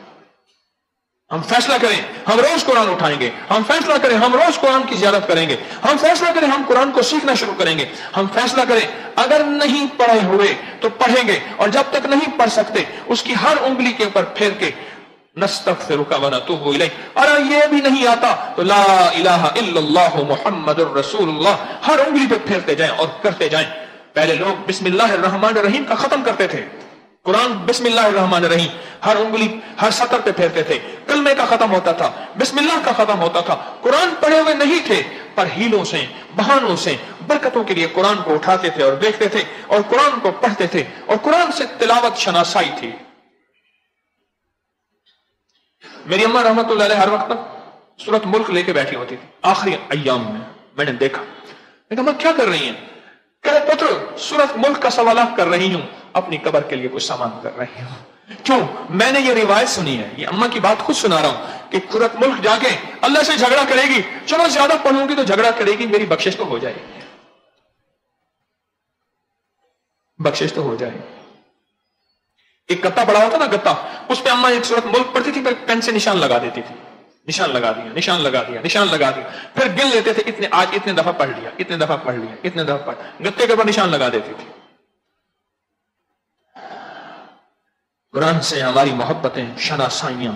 हम फैसला करें हम रोज कुरान उठाएंगे, हम फैसला करें हम रोज कुरान की ज़ियारत करेंगे, हम फैसला करें हम कुरान को सीखना शुरू करेंगे, हम फैसला करें अगर नहीं पढ़े हुए तो पढ़ेंगे, और जब तक नहीं पढ़ सकते उसकी हर उंगली के ऊपर फेर के नस्तगफिरुका व नतूबु इलैक। अरे ये भी नहीं आता तो ला इलाहा इल्लल्लाहु मुहम्मदुर रसूलुल्लाह हर उंगली पे फेरते जाएं और करते जाएं। पहले लोग बिस्मिल्लाहिर रहमानिर रहीम का खत्म करते थे, कुरान बिस्मिल्लाहिर रहमानिर रहीम हर उंगली हर सतर पे फेरते थे, कलमे का खत्म होता था, बिस्मिल्लाह का खत्म होता था। कुरान पढ़े हुए नहीं थे, पर हीलों से बहानों से बरकतों के लिए कुरान को उठाते थे और देखते थे और कुरान को पढ़ते थे, और कुरान से तिलावत शनासाई थी। मेरी अम्मा रहमतुल्लाह अलैहा हर वक्त सूरत मुल्क लेके बैठी होती थी। आखिरी अय्याम में मैंने देखा, अम्मा क्या कर रही हैं? कह पुत्र सूरत मुल्क का सवालात कर रही हूं, अपनी कब्र के लिए कुछ सामान कर रही हूं। क्यों? मैंने ये रिवायत सुनी है, ये अम्मा की बात खुद सुना रहा हूं कि सूरत मुल्क जाके अल्लाह से झगड़ा करेगी, चलो ज्यादा पढ़ूंगी तो झगड़ा करेगी, मेरी बख्शिश तो हो जाएगी, बख्शिश तो हो जाएगी। एक गत्ता पड़ा होता ना, गत्ता, उस पे अम्मा एक सूरत मुल्क पढ़ती थी, फिर पेन से निशान लगा देती थी, निशान लगा दिया, निशान लगा दिया, निशान लगा दिया, फिर गिन लेते थे इतने, आज इतने दफा पढ़ लिया, इतने दफा पढ़ लिया, इतने दफा पढ़, गत्ते के ऊपर निशान लगा देती थी। कुरान से हमारी मोहब्बतें शनासाइयां,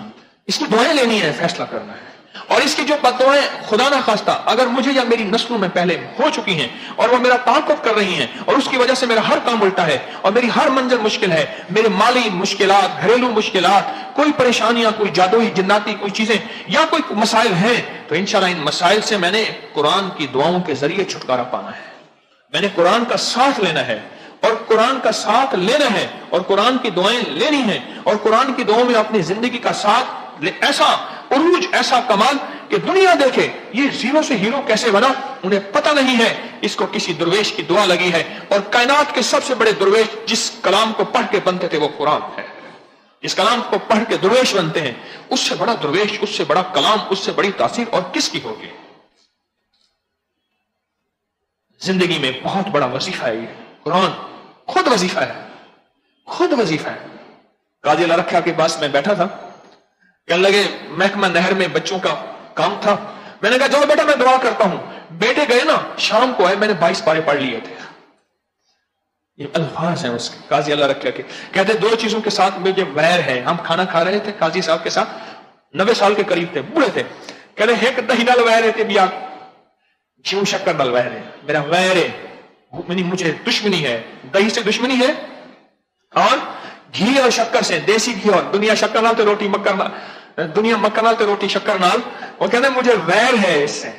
इसकी दुआएं लेनी है, फैसला करना है, और इसकी जो बद्दुआएं खुदा ना खास्ता अगर मुझे या मेरी नस्लों में पहले हो चुकी हैं और वो मेरा ताक़ुब कर रही हैं और उसकी वजह से मेरा हर काम उल्टा है और मेरी हर मंजिल मुश्किल है, मेरे माली मुश्किलात, घरेलू मुश्किलात, कोई परेशानियां, कोई जादुई जिन्नाती कोई चीजें या कोई मसाइल हैं, तो इंशाअल्लाह इन मसाइल से मैंने कुरान की दुआओं के जरिए छुटकारा पाना है। मैंने कुरान का साथ लेना है और कुरान का साथ लेना है और कुरान की दुआएं लेनी है और कुरान की दुआओं में अपनी जिंदगी का साथ ऐसा उरूज, ऐसा कमाल कि दुनिया देखे ये जीरो से हीरो कैसे बना। उन्हें पता नहीं है इसको किसी दुर्वेश की दुआ लगी है। और कायनात के सबसे बड़े दुर्वेश जिस कलाम को पढ़ के बनते थे वो कुरान है। इस कलाम को पढ़ के दुर्वेश बनते हैं, उससे बड़ा दुर्वेश, उससे बड़ा कलाम, उससे बड़ी तासीर और किसकी होगी। जिंदगी में बहुत बड़ा वजीफा है ये कुरान, खुद वजीफा है, खुद वजीफा है। काजी लरखा के पास मैं बैठा था, कहने लगे महकमा नहर में बच्चों का काम था। मैंने कहा चलो बेटा मैं दुआ करता हूं। बेटे गए ना, शाम को आए, मैंने 22 पारे पढ़ लिए थे। ये अल्फाज हैं उसके, काजी अल्लाह रखा के। कहते दो चीजों के साथ मुझे वैर है। हम खाना खा रहे थे काजी साहब के साथ, 90 साल के करीब थे, बूढ़े थे। कहते एक दही नाल वैर है बिया घी शक्कर नाल वैर है, मेरा वैर है, मुझे दुश्मनी है, दही से दुश्मनी है और घी और शक्कर से, देसी घी और दुनिया शक्कर नाल तो रोटी मक्कर नाल, दुनिया मक्कर नाल तो रोटी शक्कर नाल। वो कहते मुझे वैर है इससे।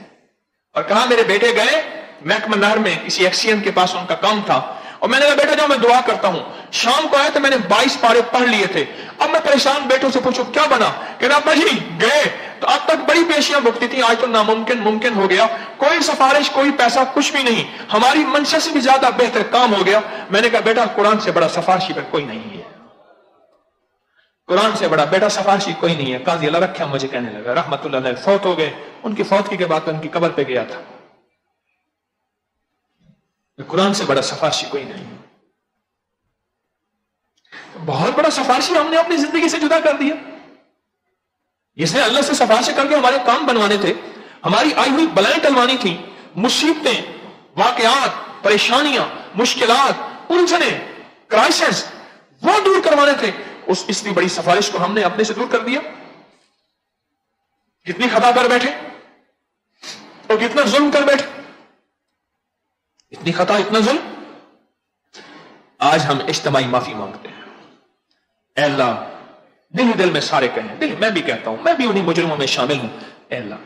और कहा मेरे बेटे गए महकमा नहर में किसी एक्सीडेंट के पास, उनका काम था। और मैंने कहा बेटा जाओ मैं दुआ करता हूं। शाम को आए तो मैंने 22 पारे पढ़ लिए थे। अब मैं परेशान बेटों से पूछूं क्या बना, कहना अब्बा जी गए तो अब तक बड़ी पेशियां भुगती थी, आज तो नामुमकिन मुमकिन हो गया, कोई सिफारिश कोई पैसा कुछ भी नहीं, हमारी मंशा से भी ज्यादा बेहतर काम हो गया। मैंने कहा बेटा कुरान से बड़ा सिफारिशी पर कोई नहीं है, कुरान से बड़ा बेटा सिफारिशी कोई नहीं है। काजी अल्लाह रखा मुझे कहने लगा, रहमतुल्लाह अलैह फौत हो गए। उनकी फौतगी के बाद उनकी कब्र पे गया था। कुरान से बड़ा सिफारिशी कोई नहीं। बहुत बड़ा सिफारिशी हमने अपनी जिंदगी से जुदा कर दिया। इसने अल्लाह से सिफारिश करके हमारे काम बनवाने थे, हमारी आई हुई बलाएं टलवानी थी, मुसीबतें, वाकयात, परेशानियां, मुश्किलात, उलझने, क्राइसिस वो दूर करवाने थे। उस इतनी बड़ी सिफारिश को हमने अपने से दूर कर दिया। कितनी खता कर बैठे और कितना जुल्म कर बैठे, इतनी खता इतना जुल्म। आज हम इज्तिमाई माफी मांगते हैं। ऐ अल्लाह, दिल ही दिल में सारे कहें, दिल मैं भी कहता हूं, मैं भी उन्हीं मुजरिमों में शामिल हूं। ऐ अल्लाह,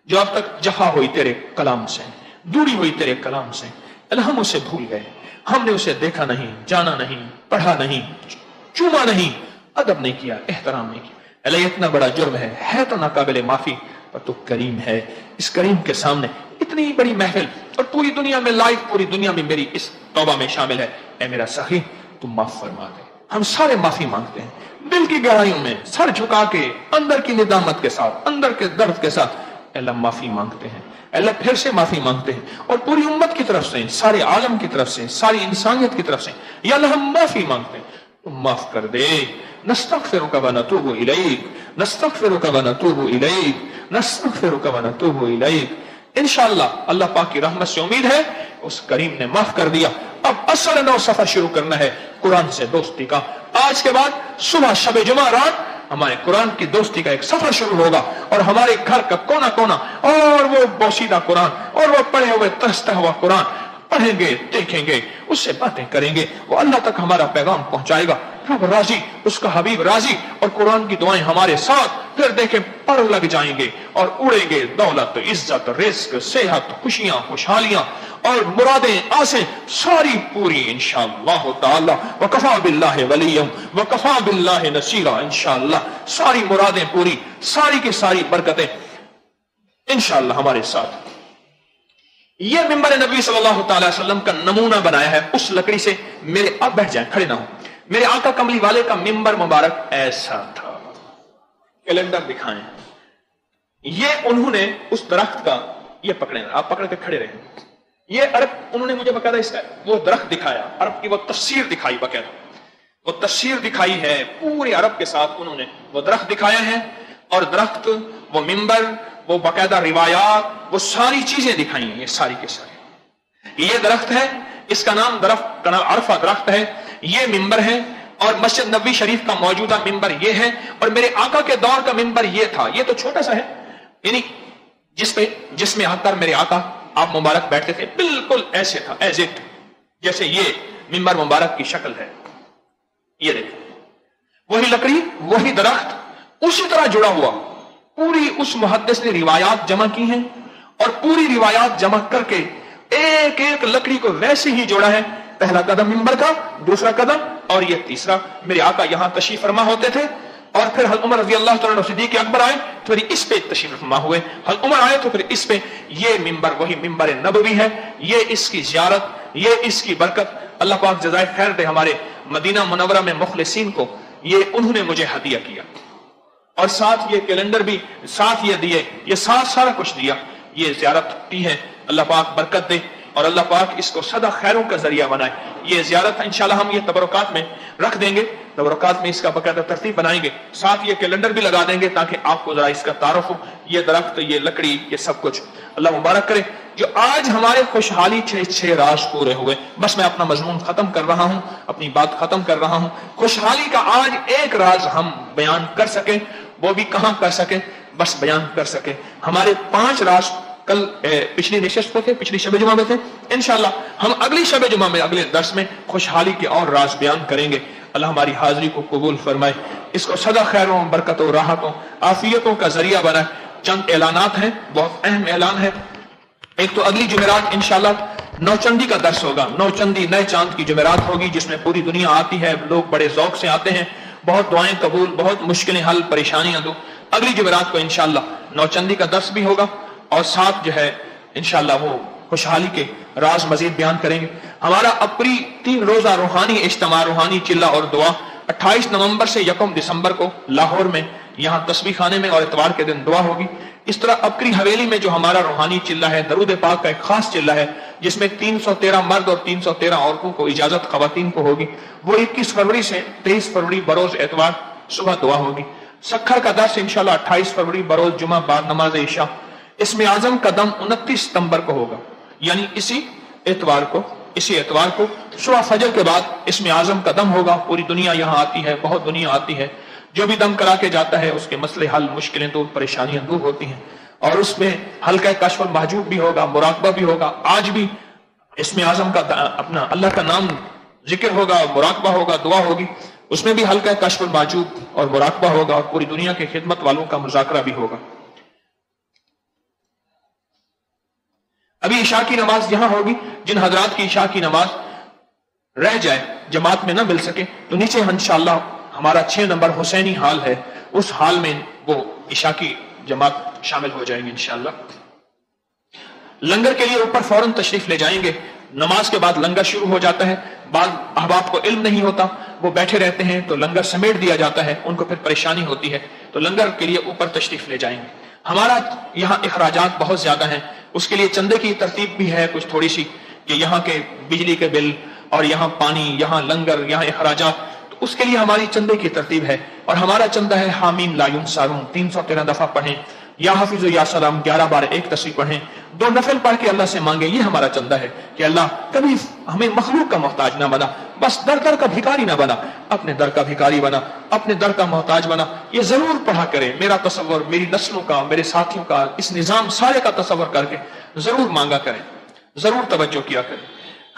जो अब तक जफा हुई तेरे कलाम से, दूरी हुई तेरे कलाम से, अल्लाह हम उसे भूल गए, हमने उसे देखा नहीं, जाना नहीं, पढ़ा नहीं, चूमा नहीं, अदब नहीं किया, एहतराम नहीं किया। अल्लाह इतना बड़ा जुर्म है तो नाकाबिले माफी, पर तू करीम है। इस करीम के सामने इतनी बड़ी महफिल और पूरी दुनिया में लाइव, पूरी दुनिया में मेरी इस तौबा में शामिल है। ऐ मेरा सखी तू माफ फरमा दे। हम सारे माफी मांगते हैं, दिल की गहराइयों में सर झुका के, अंदर की निदामत के साथ, अंदर के दर्द के साथ अल्लाह माफी मांगते हैं। अल्लाह फिर से माफी मांगते हैं और पूरी उम्मत की तरफ से, सारे आलम की तरफ से, सारी इंसानियत की तरफ से या अल्लाह हम माफी मांगते हैं, तुम माफ कर दे। नस्तगफिरुका व नतूबु इलैक, नस्तगफिरुका व नतूबु इलैक, नस्तगफिरुका व नतूबु इलैक। इंशाअल्लाह अल्लाह पाक की रहमत से उम्मीद है उस करीम ने माफ कर दिया। अब असल नौ सफर शुरू करना है कुरान से दोस्ती का। आज के बाद सुबह शब जुमा रात हमारे कुरान की दोस्ती का एक सफर शुरू होगा और हमारे घर का कोना कोना और वो बोसीदा कुरान और वो पढ़े हुए तरसता हुआ कुरान पढ़ेंगे, देखेंगे, उससे बातें करेंगे, वो अल्लाह तक हमारा पैगाम पहुंचाएगा। रब राजी, उसका हबीब राजी और कुरान की दुआएं हमारे साथ। फिर देखे पर लग जाएंगे और उड़ेंगे दौलत, इज्जत, रिस्क, सेहत, खुशियां, खुशहालियां और मुरादें, आसें सारी पूरी इंशाअल्लाह ताला। वकफा बिल्लाहि वलिय्यम वकफा बिल्लाहि नसीरा। इंशाअल्लाह सारी मुरादें पूरी, सारी की सारी बरकतें इंशाअल्लाह हमारे साथ। यह मिंबर नबी सल्लल्लाहु अलैहि वसल्लम का नमूना बनाया है उस लकड़ी से। मेरे आप बैठ जाएं, खड़े ना हो। मेरे आका कमली वाले का मिंबर मुबारक ऐसा था। कैलेंडर दिखाएं। ये उन्होंने उस दरख्त का, ये पकड़े, आप पकड़ के खड़े रहे। ये अरब उन्होंने मुझे बकायदा इसका वो दरख्त दिखाया, अरब की वो तफसीर दिखाई, बकायदा वो तफसीर दिखाई है पूरे अरब के साथ। उन्होंने वो दरख्त दिखाया है और दरख्त, वो मिंबर, वो बकायदा रिवायात, वो सारी चीजें दिखाई हैं। ये सारी के सारी ये दरख्त है, इसका नाम दरख्त का नाम अरफा दरख्त है। ये मिंबर है और मस्जिद नबी शरीफ का मौजूदा मिंबर ये है और मेरे आका के दौर का मिंबर ये था। ये तो छोटा सा है, यानी जिसमें आकर मेरे आका आप मुबारक बैठते थे, बिल्कुल ऐसे था, एज इट, जैसे ये मिंबर मुबारक की शक्ल है। ये देखो वही लकड़ी, वही दरख्त, उसी तरह जुड़ा हुआ। पूरी उस मुहद्दिस ने रिवायात जमा की हैं और पूरी रिवायात जमा करके एक एक लकड़ी को वैसे ही जोड़ा है, पहला कदम मिंबर का, दूसरा कदम और ये तीसरा। मेरे आका यहां तशरीफ फरमा होते थे और फिर हज़रत उमर रज़ी अल्लाह तआला सिद्दीक़ अकबर आए तो फिर इस पे तशरीफ फरमा हुए, हज़रत उमर आए तो फिर इस पे। ये मिंबर वही मिंबर नबवी है, ये इसकी ज़ियारत, ये इसकी बरकत। अल्लाह पाक जज़ाए खैर दे हमारे मदीना मुनव्वरा में मुखलिसीन को, ये उन्होंने मुझे हदिया किया और साथ ये कैलेंडर भी साथ ये दिए, ये साथ सारा कुछ दिया। ये ज़ियारत की है, अल्लाह पाक बरकत दे और अल्लाह पाक इसको सदा खैरों का जरिया बनाए। ये ज़ियारत इंशाल्लाह हम ये तबरुकात में रख देंगे, तबरुकात में इसका बाकायदा तरतीब बनाएंगे, साथ ये कैलेंडर भी लगा देंगे ताकि आपको जरा इसका तारुफ हो। ये दरख्त, ये लकड़ी, ये सब कुछ अल्लाह मुबारक करे। जो आज हमारे खुशहाली 6 राज पूरे हुए। बस मैं अपना मजमून खत्म कर रहा हूं, अपनी बात खत्म कर रहा हूं। खुशहाली का आज एक राज हम बयान कर सके, वो भी कहां कर सके, बस बयान कर सके। हमारे 5 राज कल पिछली नशिस्त पे थे, पिछली शब जुमा में थे। इंशाअल्लाह हम अगली शब जुमा में, अगले दर्स में खुशहाली के और राज बयान करेंगे। अल्लाह हमारी हाजिरी को कबूल फरमाए, इसको सदा खैरों, बरकतों, राहतों, आफियतों का जरिया बनाए। चंद ऐलानात हैं, बहुत अहम ऐलान है। एक तो अगली जुमेरात इंशाअल्लाह नौचंदी का दर्स होगा। नौचंदी नए चांद की जुमेरात होगी जिसमें पूरी दुनिया आती है, लोग बड़े ज़ौक़ से आते हैं, बहुत दुआएं कबूल, बहुत मुश्किलें हल, परेशानियां दूर। अगली जुमेरात को इंशाअल्लाह नौचंदी का दर्स भी होगा और साथ जो है इंशाअल्लाह वो खुशहाली के राज मजीद बयान करेंगे। हमारा अपनी 3 रोजा रूहानी इज्तिमा, रूहानी चिल्ला और दुआ 28 नवंबर से 1 दिसंबर को लाहौर में, यहाँ तस्बीह खाने में, और इतवार के दिन दुआ होगी। इस तरह अपनी हवेली में जो हमारा रूहानी चिल्ला है, दरूद पाक का एक खास चिल्ला है जिसमें 313 मर्द और 313 औरतों को इजाजत खवातीन को होगी, वो 21 फरवरी से 23 फरवरी बरोज एतवार सुबह दुआ होगी। सखर का दर्स इंशाल्लाह 28 फरवरी बरोज जुमा बाद नमाज इशा। इसमें आजम का दम 29 सितंबर को होगा, यानी इसी एतवार को सुबह फजर के बाद इसमें आजम का दम होगा। पूरी दुनिया यहाँ आती है, बहुत दुनिया आती है। जो भी दम करा के जाता है उसके मसले हल, मुश्किलें दूर, परेशानियां दूर होती हैं। और उसमें हल्का कश्फ महजूब भी होगा, मुराकबा भी होगा। आज भी इसमें आजम का अपना अल्लाह का नाम जिक्र होगा, मुराकबा होगा, दुआ होगी। उसमें भी हल्का कश्फ महजूब और मुराकबा होगा और पूरी दुनिया के खिदमत वालों का मुज़ाकरा भी होगा। अभी इशा की नमाज यहां होगी। जिन हजरात की इशा की नमाज रह जाए, जमात में ना मिल सके, तो नीचे इंशाअल्लाह हमारा 6 नंबर हुसैनी हाल है, उस हाल में वो इशा की जमात शामिल हो जाएंगे इंशाअल्लाह। लंगर के लिए ऊपर फौरन तशरीफ ले जाएंगे। नमाज के बाद लंगर शुरू हो जाता है। बाद अहबाब को इल्म नहीं होता, वो बैठे रहते हैं तो लंगर समेट दिया जाता है, उनको फिर परेशानी होती है, तो लंगर के लिए ऊपर तशरीफ ले जाएंगे। हमारा यहाँ इखराजात बहुत ज्यादा हैं, उसके लिए चंदे की तरतीब भी है कुछ थोड़ी सी, कि यहाँ के बिजली के बिल और यहाँ पानी, यहाँ लंगर, यहाँ इखराजात, तो उसके लिए हमारी चंदे की तरतीब है। और हमारा चंदा है हामीम ला युनसारून, 313 दफा पढ़ें, या हाफिज या सलाम 11 बार एक तस्वीर पढ़ें, 2 नफल पढ़ के अल्लाह से मांगे। ये हमारा चंदा है कि अल्लाह कभी हमें मखलूक का मोहताज ना बना, बस दर दर का भिखारी ना बना, अपने दर का भिखारी बना, अपने दर का मोहताज बना। ये जरूर पढ़ा करें। मेरा तसव्वुर, मेरी नस्लों का, मेरे साथियों का, इस निजाम सारे का तसव्वुर करके जरूर मांगा करें, जरूर तवज्जो किया करें।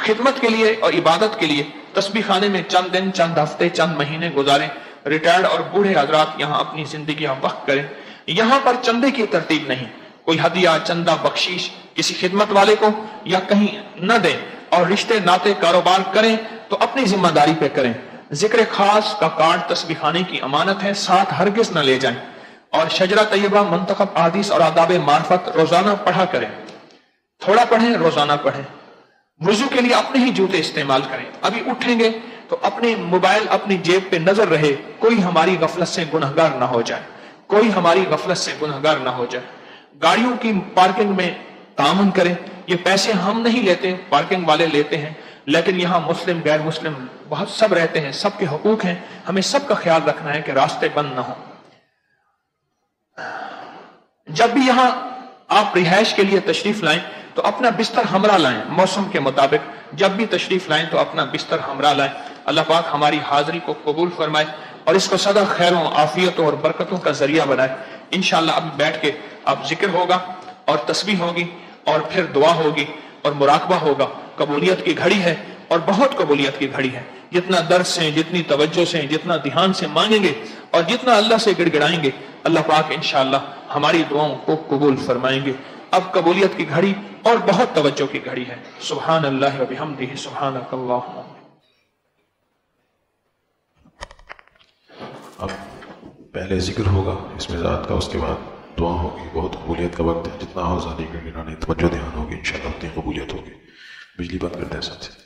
खिदमत के लिए और इबादत के लिए तस्बीह खाने में चंद दिन, चंद हफ्ते, चंद महीने गुजारें। रिटायर्ड और बूढ़े हजरात यहाँ अपनी जिंदगी वक्त करें। यहाँ पर चंदे की तरतीब नहीं, कोई हदिया, चंदा, बख्शीश किसी खिदमत वाले को या कहीं न दें, और रिश्ते नाते कारोबार करें तो अपनी जिम्मेदारी पे करें। जिक्र खास का कार्ड तस्बीह खाने की अमानत है, साथ हरगिज न ले जाएं। और शजरा तैयबा, मुंतखब अहादीस और आदाब मार्फत रोजाना पढ़ा करें। थोड़ा पढ़ें, रोजाना पढ़ें। वुजू के लिए अपने ही जूते इस्तेमाल करें। अभी उठेंगे तो अपने मोबाइल अपनी जेब पे नजर रहे, कोई हमारी गफलत से गुनहगार ना हो जाए, कोई हमारी गफलत से गुनहगार ना हो जाए। गाड़ियों की पार्किंग में तामुन करें। ये पैसे हम नहीं लेते, पार्किंग वाले लेते हैं, लेकिन यहाँ मुस्लिम गैर मुस्लिम बहुत सब रहते हैं, सबके हुकूक हैं। हमें सबका ख्याल रखना है कि रास्ते बंद ना हो। जब भी यहाँ आप रिहाइश के लिए तशरीफ लाएं तो अपना बिस्तर हमरा लाएं, मौसम के मुताबिक। जब भी तशरीफ लाएं तो अपना बिस्तर हमरा लाएं। अल्लाह पाक हमारी हाजिरी को कबूल फरमाए और इसको सदा खैरों, आफियतों और बरकतों का जरिया बनाए। इंशाअल्लाह अभी बैठ के अब जिक्र होगा और तस्बीह होगी और फिर दुआ होगी और मुराकबा होगा। कबूलियत की घड़ी है और बहुत कबूलियत की घड़ी है। जितना दर्द से, जितनी तवज्जो से, जितना ध्यान से मांगेंगे और जितना अल्लाह से गिड़गिड़ाएंगे, अल्लाह पाक इंशाअल्लाह ہماری دعاؤں کو قبول فرمائیں گے. اب قبولیت کی گھڑی اور بہت توجہ کی گھڑی ہے. سبحان اللہ و بحمدہ سبحانک اللہم.
اب پہلے ذکر ہوگا اس میں ذات کا، اس کے بعد دعا ہوگی. بہت قبولیت کا وقت ہے، جتنا ہو ذاتی کا گرانے توجہ دھیان ہوگی انشاءاللہ اتنی قبولیت ہوگی. بجلی بند کر دیں سب سے.